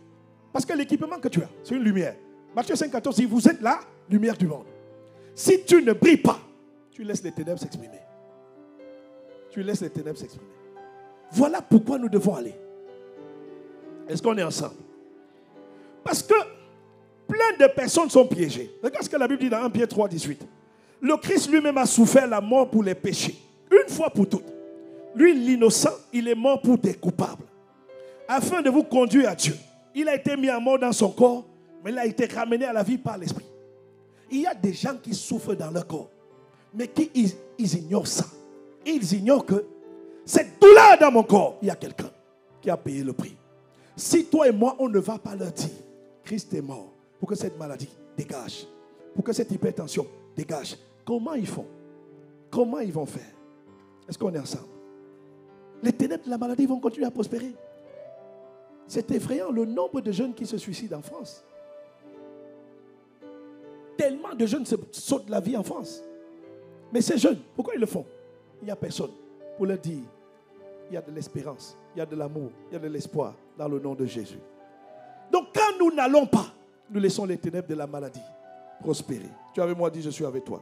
parce que l'équipement que tu as, c'est une lumière. Matthieu 5,14 dit, vous êtes la lumière du monde. Si tu ne brilles pas, tu laisses les ténèbres s'exprimer. Tu laisses les ténèbres s'exprimer. Voilà pourquoi nous devons aller. Est-ce qu'on est ensemble? Parce que plein de personnes sont piégées. Regarde ce que la Bible dit dans 1 Pierre 3, 18. Le Christ lui-même a souffert la mort pour les péchés. Une fois pour toutes. Lui, l'innocent, il est mort pour des coupables. Afin de vous conduire à Dieu. Il a été mis à mort dans son corps, mais il a été ramené à la vie par l'Esprit. Il y a des gens qui souffrent dans leur corps, mais qui ils ignorent ça. Ils ignorent que cette douleur dans mon corps, il y a quelqu'un qui a payé le prix. Si toi et moi, on ne va pas leur dire, Christ est mort pour que cette maladie dégage, pour que cette hypertension dégage, comment ils font? Comment ils vont faire? Est-ce qu'on est ensemble? Les ténèbres de la maladie vont continuer à prospérer. C'est effrayant le nombre de jeunes qui se suicident en France. Tellement de jeunes se sautent la vie en France. Mais ces jeunes, pourquoi ils le font? Il n'y a personne pour leur dire, il y a de l'espérance, il y a de l'amour, il y a de l'espoir dans le nom de Jésus. Donc quand nous n'allons pas, nous laissons les ténèbres de la maladie prospérer. Tu avais moi dit, je suis avec toi.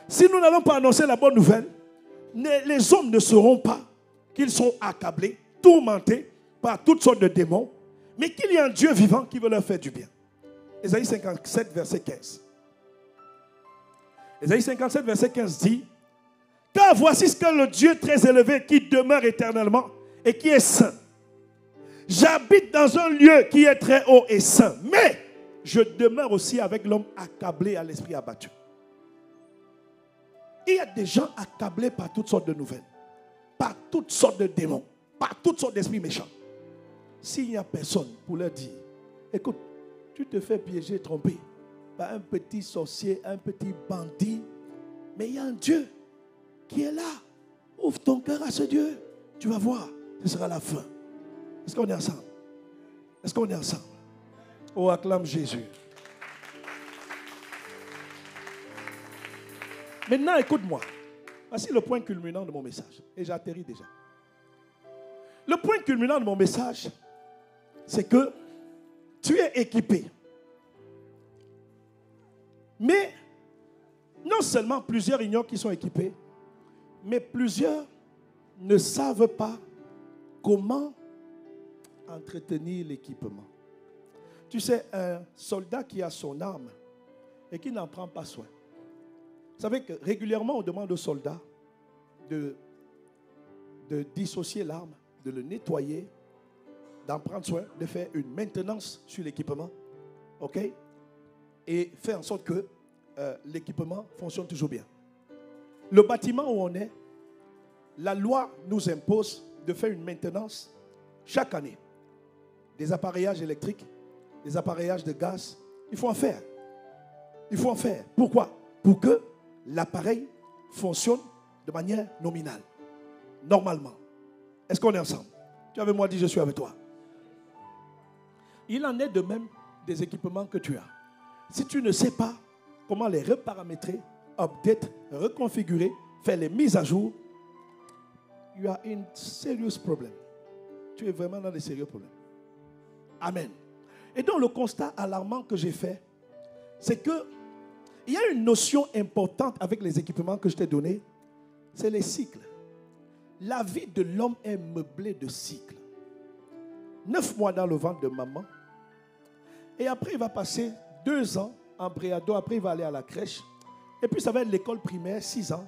Si nous n'allons pas annoncer la bonne nouvelle, les hommes ne sauront pas qu'ils sont accablés, tourmentés par toutes sortes de démons, mais qu'il y a un Dieu vivant qui veut leur faire du bien. Ésaïe 57, verset 15. Ésaïe 57, verset 15 dit, car voici ce que le Dieu très élevé qui demeure éternellement et qui est saint. J'habite dans un lieu qui est très haut et saint, mais je demeure aussi avec l'homme accablé à l'esprit abattu. Il y a des gens accablés par toutes sortes de nouvelles, par toutes sortes de démons, par toutes sortes d'esprits méchants. S'il n'y a personne pour leur dire, écoute, tu te fais piéger, tromper par un petit sorcier, un petit bandit, mais il y a un Dieu qui est là. Ouvre ton cœur à ce Dieu. Tu vas voir, ce sera la fin. Est-ce qu'on est ensemble? Est-ce qu'on est ensemble? Oh, acclame Jésus. Maintenant, écoute-moi. Voici le point culminant de mon message. Et j'atterris déjà. Le point culminant de mon message, c'est que tu es équipé. Mais non seulement plusieurs ignorent qu'ils sont équipés, mais plusieurs ne savent pas comment entretenir l'équipement. Tu sais, un soldat qui a son arme et qui n'en prend pas soin. Vous savez que régulièrement, on demande aux soldats de dissocier l'arme, de le nettoyer, d'en prendre soin, de faire une maintenance sur l'équipement. OK? Et faire en sorte que l'équipement fonctionne toujours bien. Le bâtiment où on est, la loi nous impose de faire une maintenance chaque année. Des appareillages électriques, des appareillages de gaz, il faut en faire. Il faut en faire. Pourquoi? Pour que l'appareil fonctionne de manière nominale, normalement. Est-ce qu'on est ensemble? Tu avais moi dit, je suis avec toi. Il en est de même des équipements que tu as. Si tu ne sais pas comment les reparamétrer, update, reconfigurer, faire les mises à jour, you are in serious problem. Tu es vraiment dans des sérieux problèmes. Amen. Et donc le constat alarmant que j'ai fait, c'est que il y a une notion importante avec les équipements que je t'ai donnés, c'est les cycles. La vie de l'homme est meublée de cycles. 9 mois dans le ventre de maman. Et après, il va passer 2 ans en préado. Après, il va aller à la crèche. Et puis, ça va être l'école primaire, 6 ans.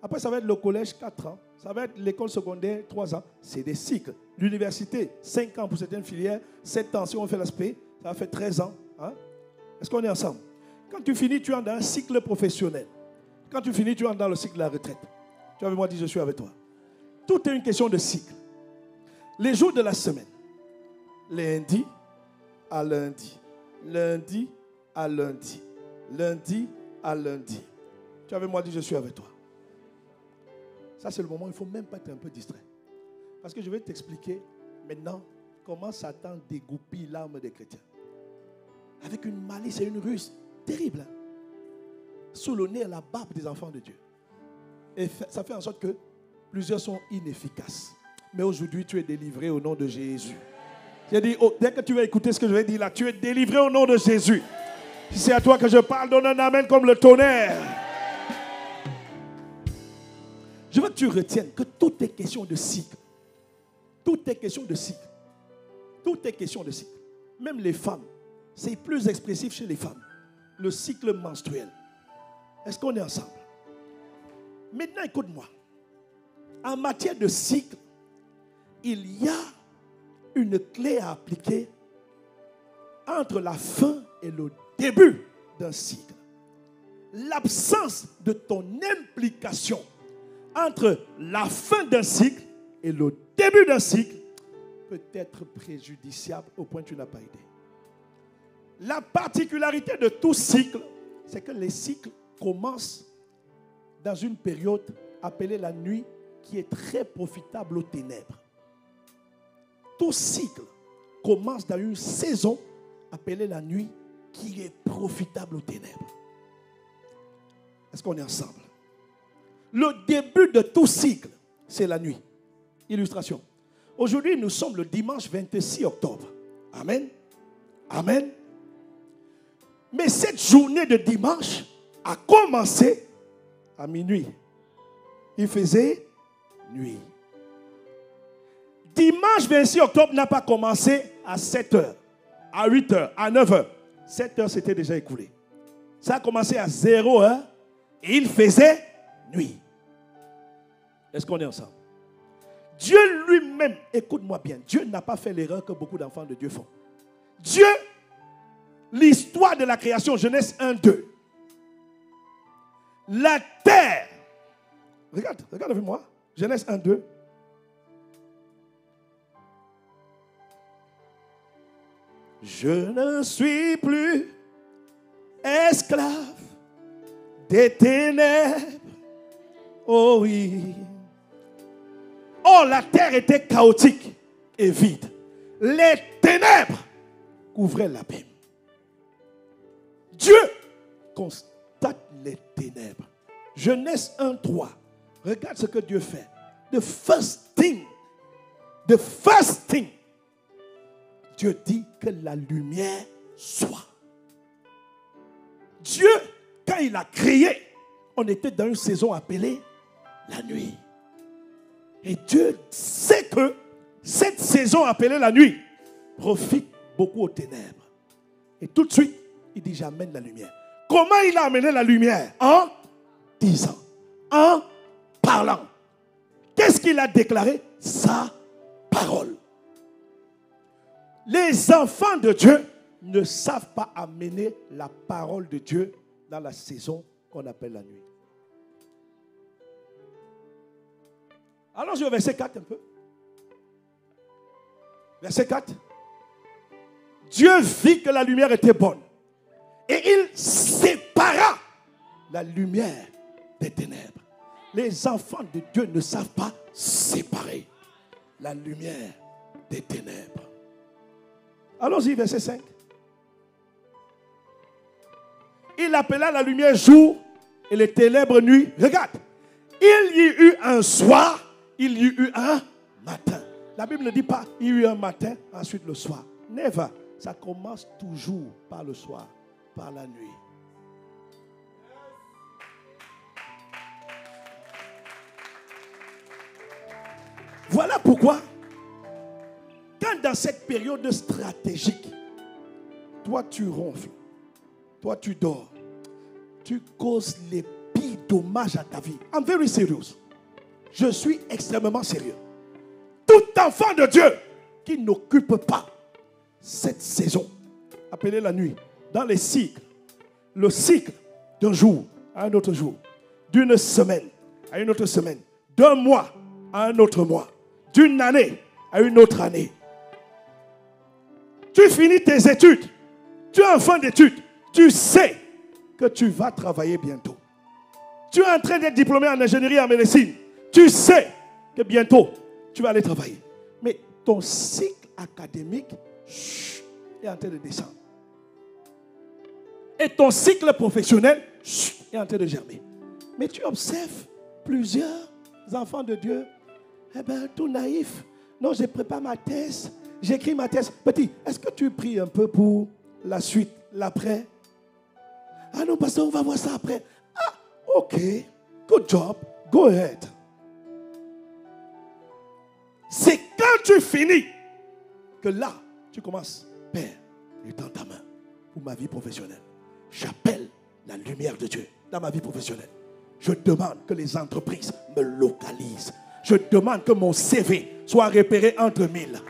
Après, ça va être le collège, 4 ans. Ça va être l'école secondaire, 3 ans. C'est des cycles. L'université, 5 ans pour certaines filières. 7 ans, si on fait l'aspect, ça va faire 13 ans. Hein? Est-ce qu'on est ensemble? Quand tu finis, tu entres dans un cycle professionnel. Quand tu finis, tu entres dans le cycle de la retraite. Tu vas avec moi dire, je suis avec toi. Tout est une question de cycle. Les jours de la semaine. Lundi à lundi. Lundi à lundi. Lundi à lundi. Tu vas avec moi dire, je suis avec toi. Ça, c'est le moment où il ne faut même pas être un peu distrait. Parce que je vais t'expliquer maintenant comment Satan dégoupille l'âme des chrétiens. Avec une malice et une ruse terrible. Hein? Sous le nez à la barbe des enfants de Dieu. Et ça fait en sorte que plusieurs sont inefficaces. Mais aujourd'hui, tu es délivré au nom de Jésus. J'ai dit, dès que tu vas écouter ce que je vais dire là, tu es délivré au nom de Jésus. Si c'est à toi que je parle, donne un amen comme le tonnerre. Je veux que tu retiennes que tout est question de cycle. Tout est question de cycle. Tout est question de cycle. Même les femmes, c'est plus expressif chez les femmes. Le cycle menstruel. Est-ce qu'on est ensemble? Maintenant, écoute-moi. En matière de cycle, il y a une clé à appliquer entre la fin et le début d'un cycle. L'absence de ton implication entre la fin d'un cycle et le début d'un cycle peut être préjudiciable au point que tu n'as pas idée. La particularité de tout cycle, c'est que les cycles commencent dans une période appelée la nuit qui est très profitable aux ténèbres. Tout cycle commence dans une saison appelée la nuit qui est profitable aux ténèbres. Est-ce qu'on est ensemble? Le début de tout cycle, c'est la nuit. Illustration. Aujourd'hui, nous sommes le dimanche 26 octobre. Amen. Amen. Mais cette journée de dimanche a commencé à minuit. Il faisait nuit. Dimanche 26 octobre n'a pas commencé à 7 heures, à 8 heures, à 9 heures. 7 heures s'était déjà écoulé. Ça a commencé à 0 heure et il faisait nuit. Est-ce qu'on est ensemble? Dieu lui-même, écoute-moi bien, Dieu n'a pas fait l'erreur que beaucoup d'enfants de Dieu font. Dieu, l'histoire de la création, Genèse 1, 2. La terre, regarde avec moi, Genèse 1, 2. Je ne suis plus esclave des ténèbres. Oh oui. Oh, la terre était chaotique et vide. Les ténèbres couvraient l'abîme. Dieu constate les ténèbres. Genèse 1, 3. Regarde ce que Dieu fait. The first thing. Dieu dit que la lumière soit. Dieu, quand il a créé, on était dans une saison appelée la nuit. Et Dieu sait que cette saison appelée la nuit profite beaucoup aux ténèbres. Et tout de suite, il dit, j'amène la lumière. Comment il a amené la lumière? En disant, en parlant. Qu'est-ce qu'il a déclaré? Sa parole. Les enfants de Dieu ne savent pas amener la parole de Dieu dans la saison qu'on appelle la nuit. Allons-y au verset 4 un peu. Verset 4. Dieu vit que la lumière était bonne. Et il sépara la lumière des ténèbres. Les enfants de Dieu ne savent pas séparer la lumière des ténèbres. Allons-y, verset 5. Il appela la lumière jour et les ténèbres nuit. Regarde. Il y eut un soir, il y eut un matin. La Bible ne dit pas il y eut un matin, ensuite le soir. Never. Ça commence toujours par le soir, par la nuit. Pourquoi? Quand dans cette période stratégique, toi tu ronfles, toi tu dors, tu causes les pires dommages à ta vie. I'm very serious. Je suis extrêmement sérieux. Tout enfant de Dieu qui n'occupe pas cette saison, appelée la nuit, dans les cycles, le cycle d'un jour à un autre jour, d'une semaine à une autre semaine, d'un mois à un autre mois, d'une année à une autre année. Tu finis tes études, tu es en fin d'études, tu sais que tu vas travailler bientôt. Tu es en train d'être diplômé en ingénierie en médecine, tu sais que bientôt tu vas aller travailler. Mais ton cycle académique est en train de descendre. Et ton cycle professionnel est en train de germer. Mais tu observes plusieurs enfants de Dieu, tout naïf. Non, je prépare ma thèse, j'écris ma thèse. Petit, est-ce que tu pries un peu pour la suite, l'après? Ah non, pasteur, on va voir ça après. Ah, ok, good job, go ahead. C'est quand tu finis que là, tu commences. Père, il est dans ta main pour ma vie professionnelle. J'appelle la lumière de Dieu dans ma vie professionnelle. Je demande que les entreprises me localisent. Je demande que mon CV soit repéré entre 1000.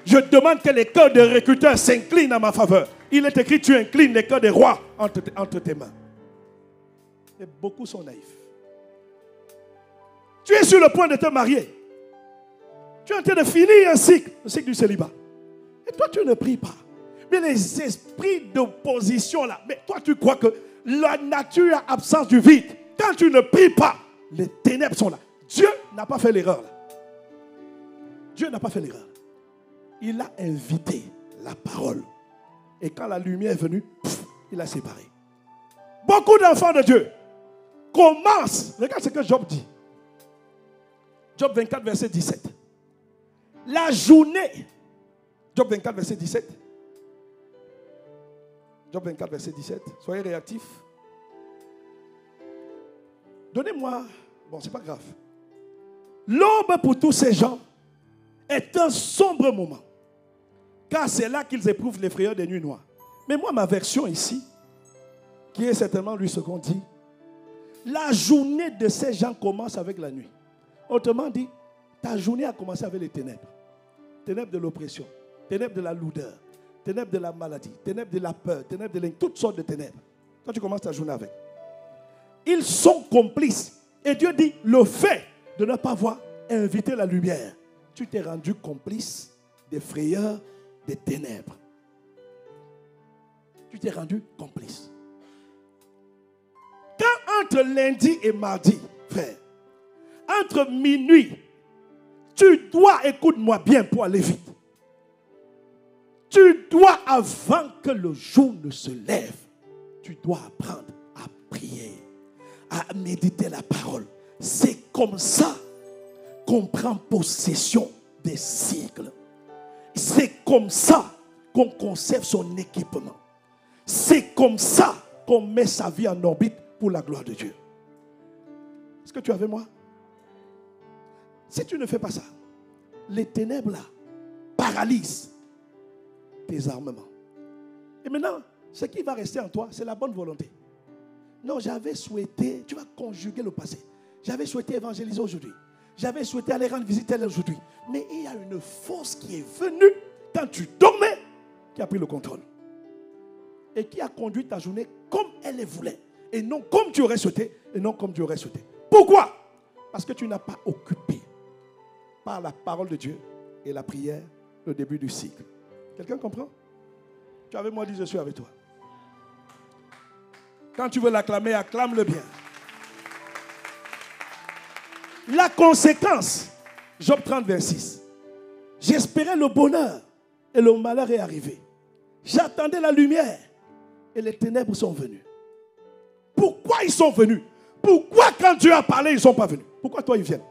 Je demande que les cœurs des recruteurs s'inclinent à ma faveur. Il est écrit, tu inclines les cœurs des rois entre tes mains. Et beaucoup sont naïfs. Tu es sur le point de te marier. Tu es en train de finir un cycle, le cycle du célibat. Et toi, tu ne pries pas. Mais les esprits d'opposition là, mais toi, tu crois que la nature a absence du vide. Quand tu ne pries pas, les ténèbres sont là. Dieu n'a pas fait l'erreur là. Dieu n'a pas fait l'erreur. Il a invité la parole. Et quand la lumière est venue, il a séparé. Beaucoup d'enfants de Dieu commencent. Regarde ce que Job dit. Job 24, verset 17. La journée. Job 24, verset 17. Job 24, verset 17. Soyez réactifs. Donnez-moi. Bon, c'est pas grave. L'aube pour tous ces gens est un sombre moment. Car c'est là qu'ils éprouvent les frayeurs des nuits noires. Mais moi, ma version ici, qui est certainement lui ce qu'on dit, la journée de ces gens commence avec la nuit. Autrement dit, ta journée a commencé avec les ténèbres. Ténèbres de l'oppression, ténèbres de la lourdeur, ténèbres de la maladie, ténèbres de la peur, ténèbres de toutes sortes de ténèbres. Toi, tu commences ta journée avec. Ils sont complices. Et Dieu dit, le fait de ne pas avoir invité la lumière, tu t'es rendu complice des frayeurs, des ténèbres. Tu t'es rendu complice. Quand entre lundi et mardi, frère, entre minuit, tu dois, écoute-moi bien pour aller vite. Tu dois, avant que le jour ne se lève, tu dois apprendre à prier, à méditer la parole. C'est comme ça qu'on prend possession des cycles. C'est comme ça qu'on conserve son équipement. C'est comme ça qu'on met sa vie en orbite pour la gloire de Dieu. Est-ce que tu es avec moi? Si tu ne fais pas ça, les ténèbres là paralysent tes armements. Et maintenant, ce qui va rester en toi, c'est la bonne volonté. Non, j'avais souhaité, tu vas conjuguer le passé. J'avais souhaité évangéliser aujourd'hui. J'avais souhaité aller rendre visite aujourd'hui. Mais il y a une force qui est venue quand tu dormais, qui a pris le contrôle. Et qui a conduit ta journée comme elle le voulait. Et non comme tu aurais souhaité, et non comme tu aurais souhaité. Pourquoi? Parce que tu n'as pas occupé par la parole de Dieu et la prière le début du cycle. Quelqu'un comprend? Tu es avec moi, dis je suis avec toi. Quand tu veux l'acclamer, acclame-le bien. La conséquence, Job 30, verset 6. J'espérais le bonheur et le malheur est arrivé. J'attendais la lumière et les ténèbres sont venues. Pourquoi ils sont venus? Pourquoi quand Dieu a parlé, ils ne sont pas venus? Pourquoi toi ils viennent?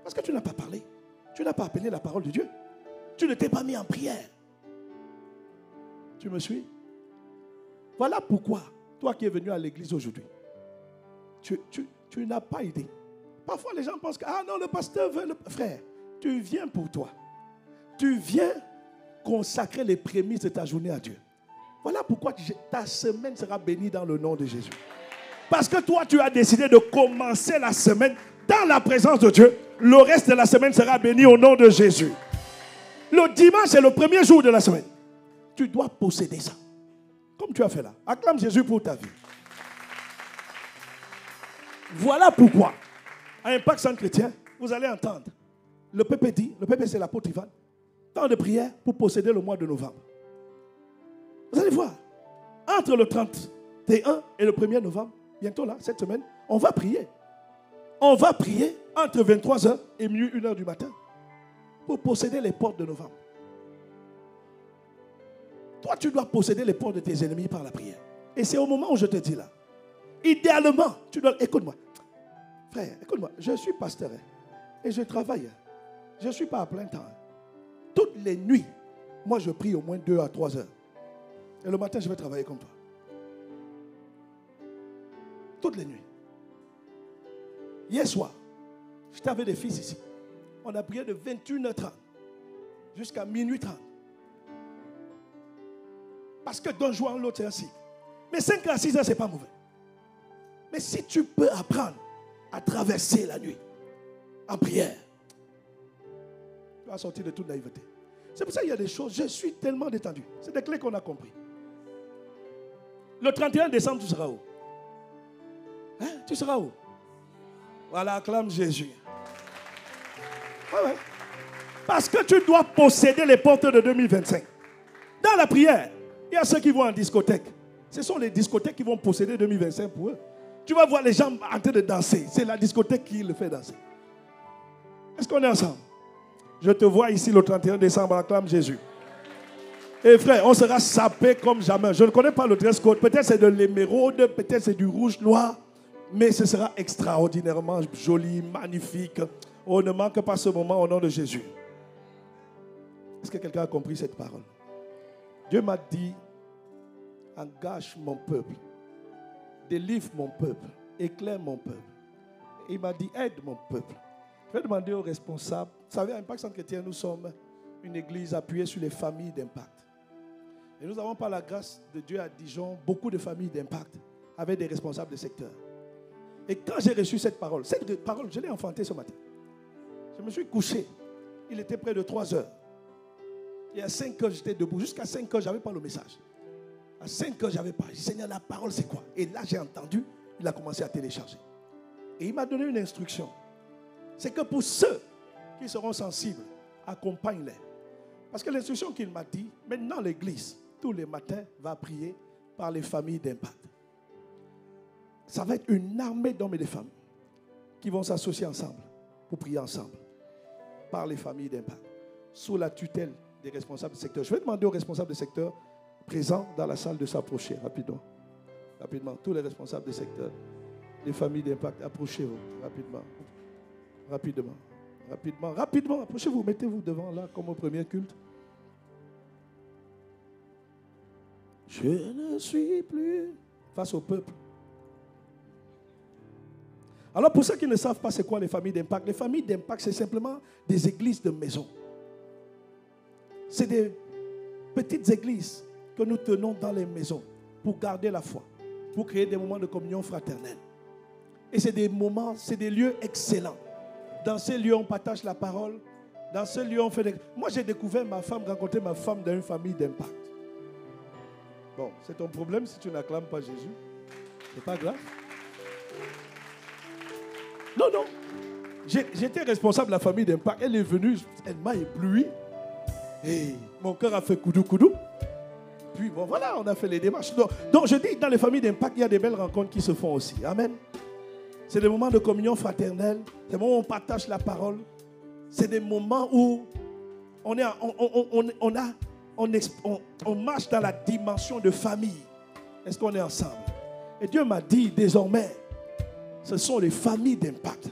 Parce que tu n'as pas parlé. Tu n'as pas appelé la parole de Dieu. Tu ne t'es pas mis en prière. Tu me suis? Voilà pourquoi, toi qui es venu à l'église aujourd'hui, tu n'as pas idée. Parfois les gens pensent que, ah non, le pasteur veut, frère, Tu viens pour toi. Tu viens consacrer les prémices de ta journée à Dieu. Voilà pourquoi ta semaine sera bénie dans le nom de Jésus. Parce que toi, tu as décidé de commencer la semaine dans la présence de Dieu. Le reste de la semaine sera béni au nom de Jésus. Le dimanche, c'est le premier jour de la semaine. Tu dois posséder ça. Comme tu as fait là. Acclame Jésus pour ta vie. Voilà pourquoi, à Impact Centre Chrétien, vous allez entendre. Le PP dit, le PP c'est l'apôtre Ivan, temps de prière pour posséder le mois de novembre. Vous allez voir, entre le 31 et le 1er novembre, bientôt là, cette semaine, on va prier. On va prier entre 23h et minuit 1h du matin pour posséder les portes de novembre. Toi, tu dois posséder les portes de tes ennemis par la prière. Et c'est au moment où je te dis là. Idéalement, tu dois... Écoute-moi. Frère, écoute-moi. Je suis pasteur et je travaille. Je ne suis pas à plein temps. Toutes les nuits, moi je prie au moins 2 à 3 heures. Et le matin, je vais travailler comme toi. Toutes les nuits. Hier soir, j'étais avec des fils ici. On a prié de 21h30 jusqu'à minuit 30. Parce que d'un jour à l'autre, c'est ainsi. Mais 5 à 6 heures, ce n'est pas mauvais. Mais si tu peux apprendre à traverser la nuit en prière, tu vas sortir de toute naïveté. C'est pour ça qu'il y a des choses, je suis tellement détendu. C'est des clés qu'on a compris. Le 31 décembre, tu seras où? Hein? Tu seras où? Voilà, acclame Jésus. Ouais. Parce que tu dois posséder les portes de 2025. Dans la prière, il y a ceux qui vont en discothèque. Ce sont les discothèques qui vont posséder 2025 pour eux. Tu vas voir les gens en train de danser. C'est la discothèque qui le fait danser. Est-ce qu'on est ensemble? Je te vois ici le 31 décembre, acclame Jésus. Et frère, on sera sapé comme jamais. Je ne connais pas le dress code. Peut-être c'est de l'émeraude, peut-être c'est du rouge noir. Mais ce sera extraordinairement joli, magnifique. On ne manque pas ce moment au nom de Jésus. Est-ce que quelqu'un a compris cette parole? Dieu m'a dit, engage mon peuple, délivre mon peuple, éclaire mon peuple. Et il m'a dit, aide mon peuple. Je vais demander aux responsables. Vous savez, à Impact Centre Chrétien, nous sommes une église appuyée sur les familles d'impact. Et nous avons par la grâce de Dieu à Dijon beaucoup de familles d'impact avec des responsables de secteur. Et quand j'ai reçu cette parole, je l'ai enfantée ce matin. Je me suis couché. Il était près de 3 heures. Et à 5 heures, j'étais debout. Jusqu'à 5 heures, je n'avais pas le message. À 5 heures, je n'avais pas. J'ai dit, Seigneur, la parole, c'est quoi? Et là, j'ai entendu, il a commencé à télécharger. Et il m'a donné une instruction. C'est que pour ceux qui seront sensibles, accompagne-les. Parce que l'instruction qu'il m'a dit, maintenant l'église, tous les matins, va prier par les familles d'impact. Ça va être une armée d'hommes et de femmes qui vont s'associer ensemble pour prier ensemble par les familles d'impact, sous la tutelle des responsables du secteur. Je vais demander aux responsables du secteur présents dans la salle de s'approcher rapidement. Rapidement, tous les responsables du secteur, les familles d'impact, approchez-vous rapidement. Rapidement, approchez-vous, mettez-vous devant là comme au premier culte. Je ne suis plus face au peuple. Alors pour ceux qui ne savent pas c'est quoi les familles d'impact, les familles d'impact c'est simplement des églises de maison. C'est des petites églises que nous tenons dans les maisons pour garder la foi, pour créer des moments de communion fraternelle. Et c'est des moments, c'est des lieux excellents. Dans ces lieux, on partage la parole. Dans ces lieux, on fait des... Moi, j'ai découvert rencontré ma femme dans une famille d'impact. Bon, c'est ton problème si tu n'acclames pas Jésus. C'est pas grave. Non. J'étais responsable de la famille d'impact. Elle est venue, elle m'a ébloui. Et mon cœur a fait coudou. Puis bon, voilà, on a fait les démarches. Donc je dis, dans les familles d'impact, il y a des belles rencontres qui se font aussi. Amen. C'est des moments de communion fraternelle. C'est des moments où on partage la parole. C'est des moments où on marche dans la dimension de famille. Est-ce qu'on est ensemble? Et Dieu m'a dit désormais, ce sont les familles d'impact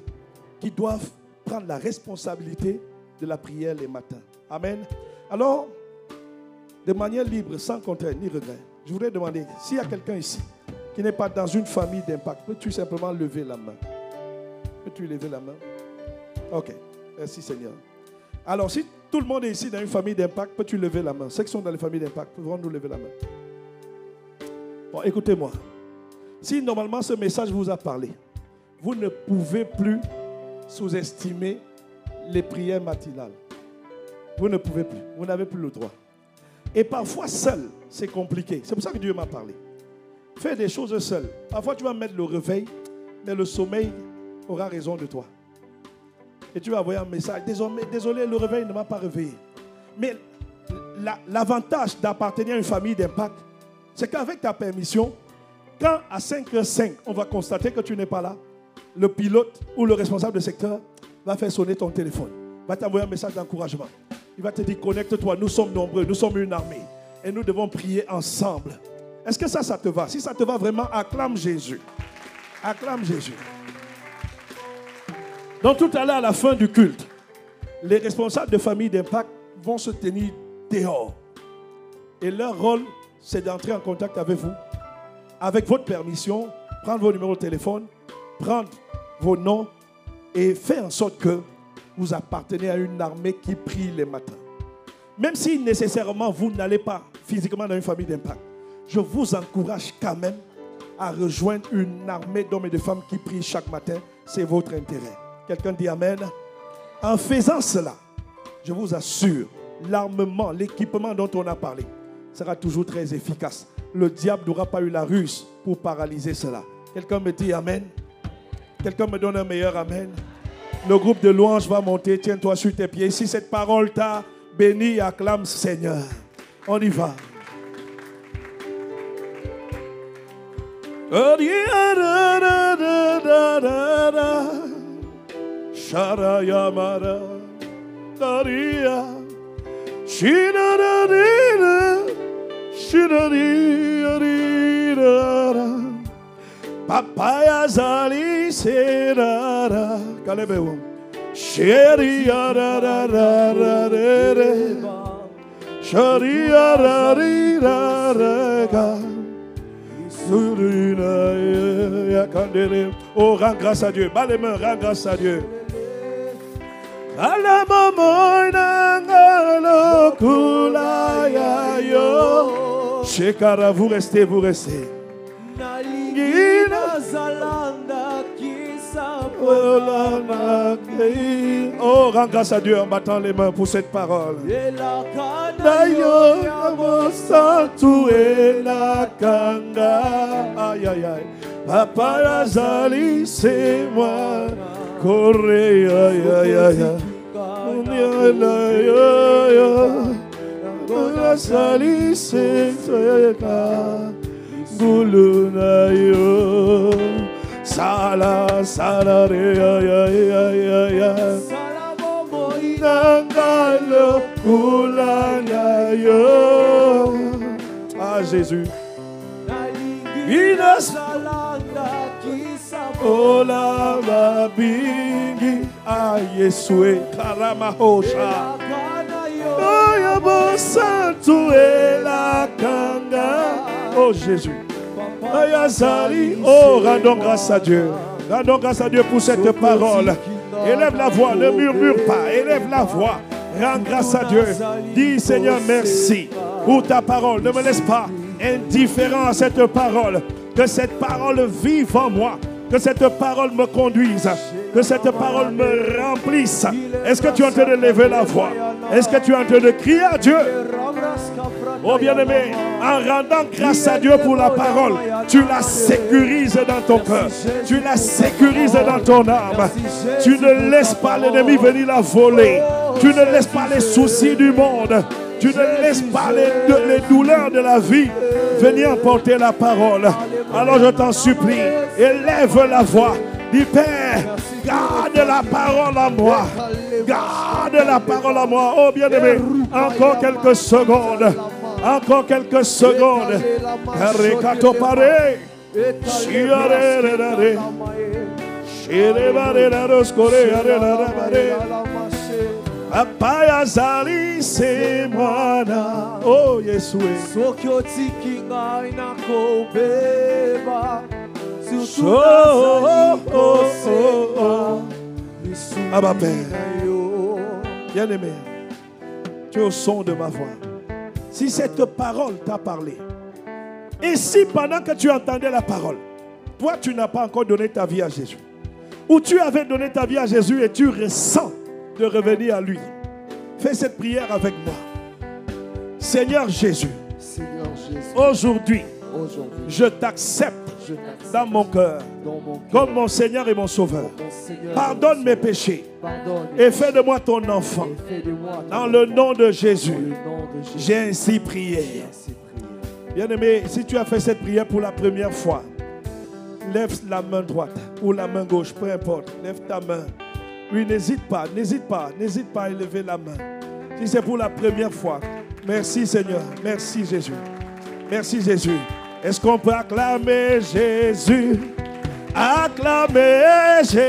qui doivent prendre la responsabilité de la prière les matins. Amen. Alors, de manière libre, sans contrainte ni regret, je voudrais demander, s'il y a quelqu'un ici qui n'est pas dans une famille d'impact, peux-tu simplement lever la main? Peux-tu lever la main? Ok, merci Seigneur. Alors, si tout le monde est ici dans une famille d'impact, peux-tu lever la main? Ceux qui sont dans les familles d'impact, pouvons nous lever la main? Bon, écoutez-moi. Si normalement ce message vous a parlé, vous ne pouvez plus sous-estimer les prières matinales. Vous ne pouvez plus. Vous n'avez plus le droit. Et parfois, seul, c'est compliqué. C'est pour ça que Dieu m'a parlé. Fais des choses seul. Parfois, tu vas mettre le réveil, mais le sommeil aura raison de toi. Et tu vas envoyer un message. Désolé, le réveil ne m'a pas réveillé. Mais l'avantage d'appartenir à une famille d'impact, c'est qu'avec ta permission, quand à 5h05, on va constater que tu n'es pas là, le pilote ou le responsable de secteur va faire sonner ton téléphone, va t'envoyer un message d'encouragement. Il va te dire, connecte-toi, nous sommes nombreux, nous sommes une armée et nous devons prier ensemble. Est-ce que ça te va? Si ça te va vraiment, acclame Jésus. Acclame Jésus. Donc tout à l'heure, à la fin du culte, les responsables de famille d'impact vont se tenir dehors. Et leur rôle, c'est d'entrer en contact avec vous, avec votre permission, prendre vos numéros de téléphone, prendre vos noms et faire en sorte que vous appartenez à une armée qui prie les matins. Même si nécessairement vous n'allez pas physiquement dans une famille d'impact, je vous encourage quand même à rejoindre une armée d'hommes et de femmes qui prient chaque matin. C'est votre intérêt. Quelqu'un dit Amen. En faisant cela, je vous assure, l'armement, l'équipement dont on a parlé sera toujours très efficace. Le diable n'aura pas eu la ruse pour paralyser cela. Quelqu'un me dit Amen. Quelqu'un me donne un meilleur Amen. Le groupe de louanges va monter. Tiens-toi sur tes pieds. Si cette parole t'a béni, acclame Seigneur. On y va. Sharayamara Daria Shinaradira Shinaririra Papaya Zali Serara Kalebeu Sheriararararare Shariarariraga. Oh, rends grâce à Dieu. Bas les mains, rends grâce à Dieu. Shekara, vous restez, vous restez. Oh, rends grâce à Dieu en battant les mains pour cette parole. Aïe, aïe, aïe. Papa Yazali, c'est moi. Corée, aïe, aïe, aïe. Yazali, c'est toi. Gulunayo. Sala, sala, aïe, aïe, aïe, aïe. Nangalo, Gulunayo. Ah, Jésus. Ola mabingi ayesue karamahosha oyabo santu ela kanga. Oh Jésus, ayazali. Oh, rendons grâce à Dieu. Rendons grâce à Dieu pour cette parole. Élève la voix, ne murmure pas. Élève la voix. Rends grâce à Dieu. Dis Seigneur merci pour ta parole. Ne me laisse pas indifférent à cette parole. Que cette parole vive en moi. Que cette parole me conduise. Que cette parole me remplisse. Est-ce que tu es en train de lever la voix? Est-ce que tu es en train de crier à Dieu? Oh bien-aimé, en rendant grâce à Dieu pour la parole, tu la sécurises dans ton cœur. Tu la sécurises dans ton âme. Tu ne laisses pas l'ennemi venir la voler. Tu ne laisses pas les soucis du monde. Tu ne laisses pas les douleurs de la vie venir emporter la parole. Alors je t'en supplie, élève la voix. Dis Père, garde la parole à moi. Garde la parole à moi. Oh bien-aimé, encore quelques secondes. Encore quelques secondes. Papa Yazali, c'est moi. Oh Yeshua. Abba Père. Bien-aimé, tu es au son de ma voix. Si cette parole t'a parlé, et si pendant que tu entendais la parole, toi tu n'as pas encore donné ta vie à Jésus, ou tu avais donné ta vie à Jésus et tu ressens de revenir à lui, fais cette prière avec moi. Seigneur Jésus, aujourd'hui, je t'accepte dans mon cœur comme mon Seigneur et mon Sauveur. Pardonne mes péchés et fais de moi ton enfant. Dans le nom de Jésus, j'ai ainsi prié. Bien-aimé, si tu as fait cette prière pour la première fois, lève la main droite ou la main gauche, peu importe. Lève ta main. Oui, n'hésite pas à élever la main. Si c'est pour la première fois, merci Seigneur, merci Jésus. Merci Jésus. Est-ce qu'on peut acclamer Jésus? Acclamer Jésus.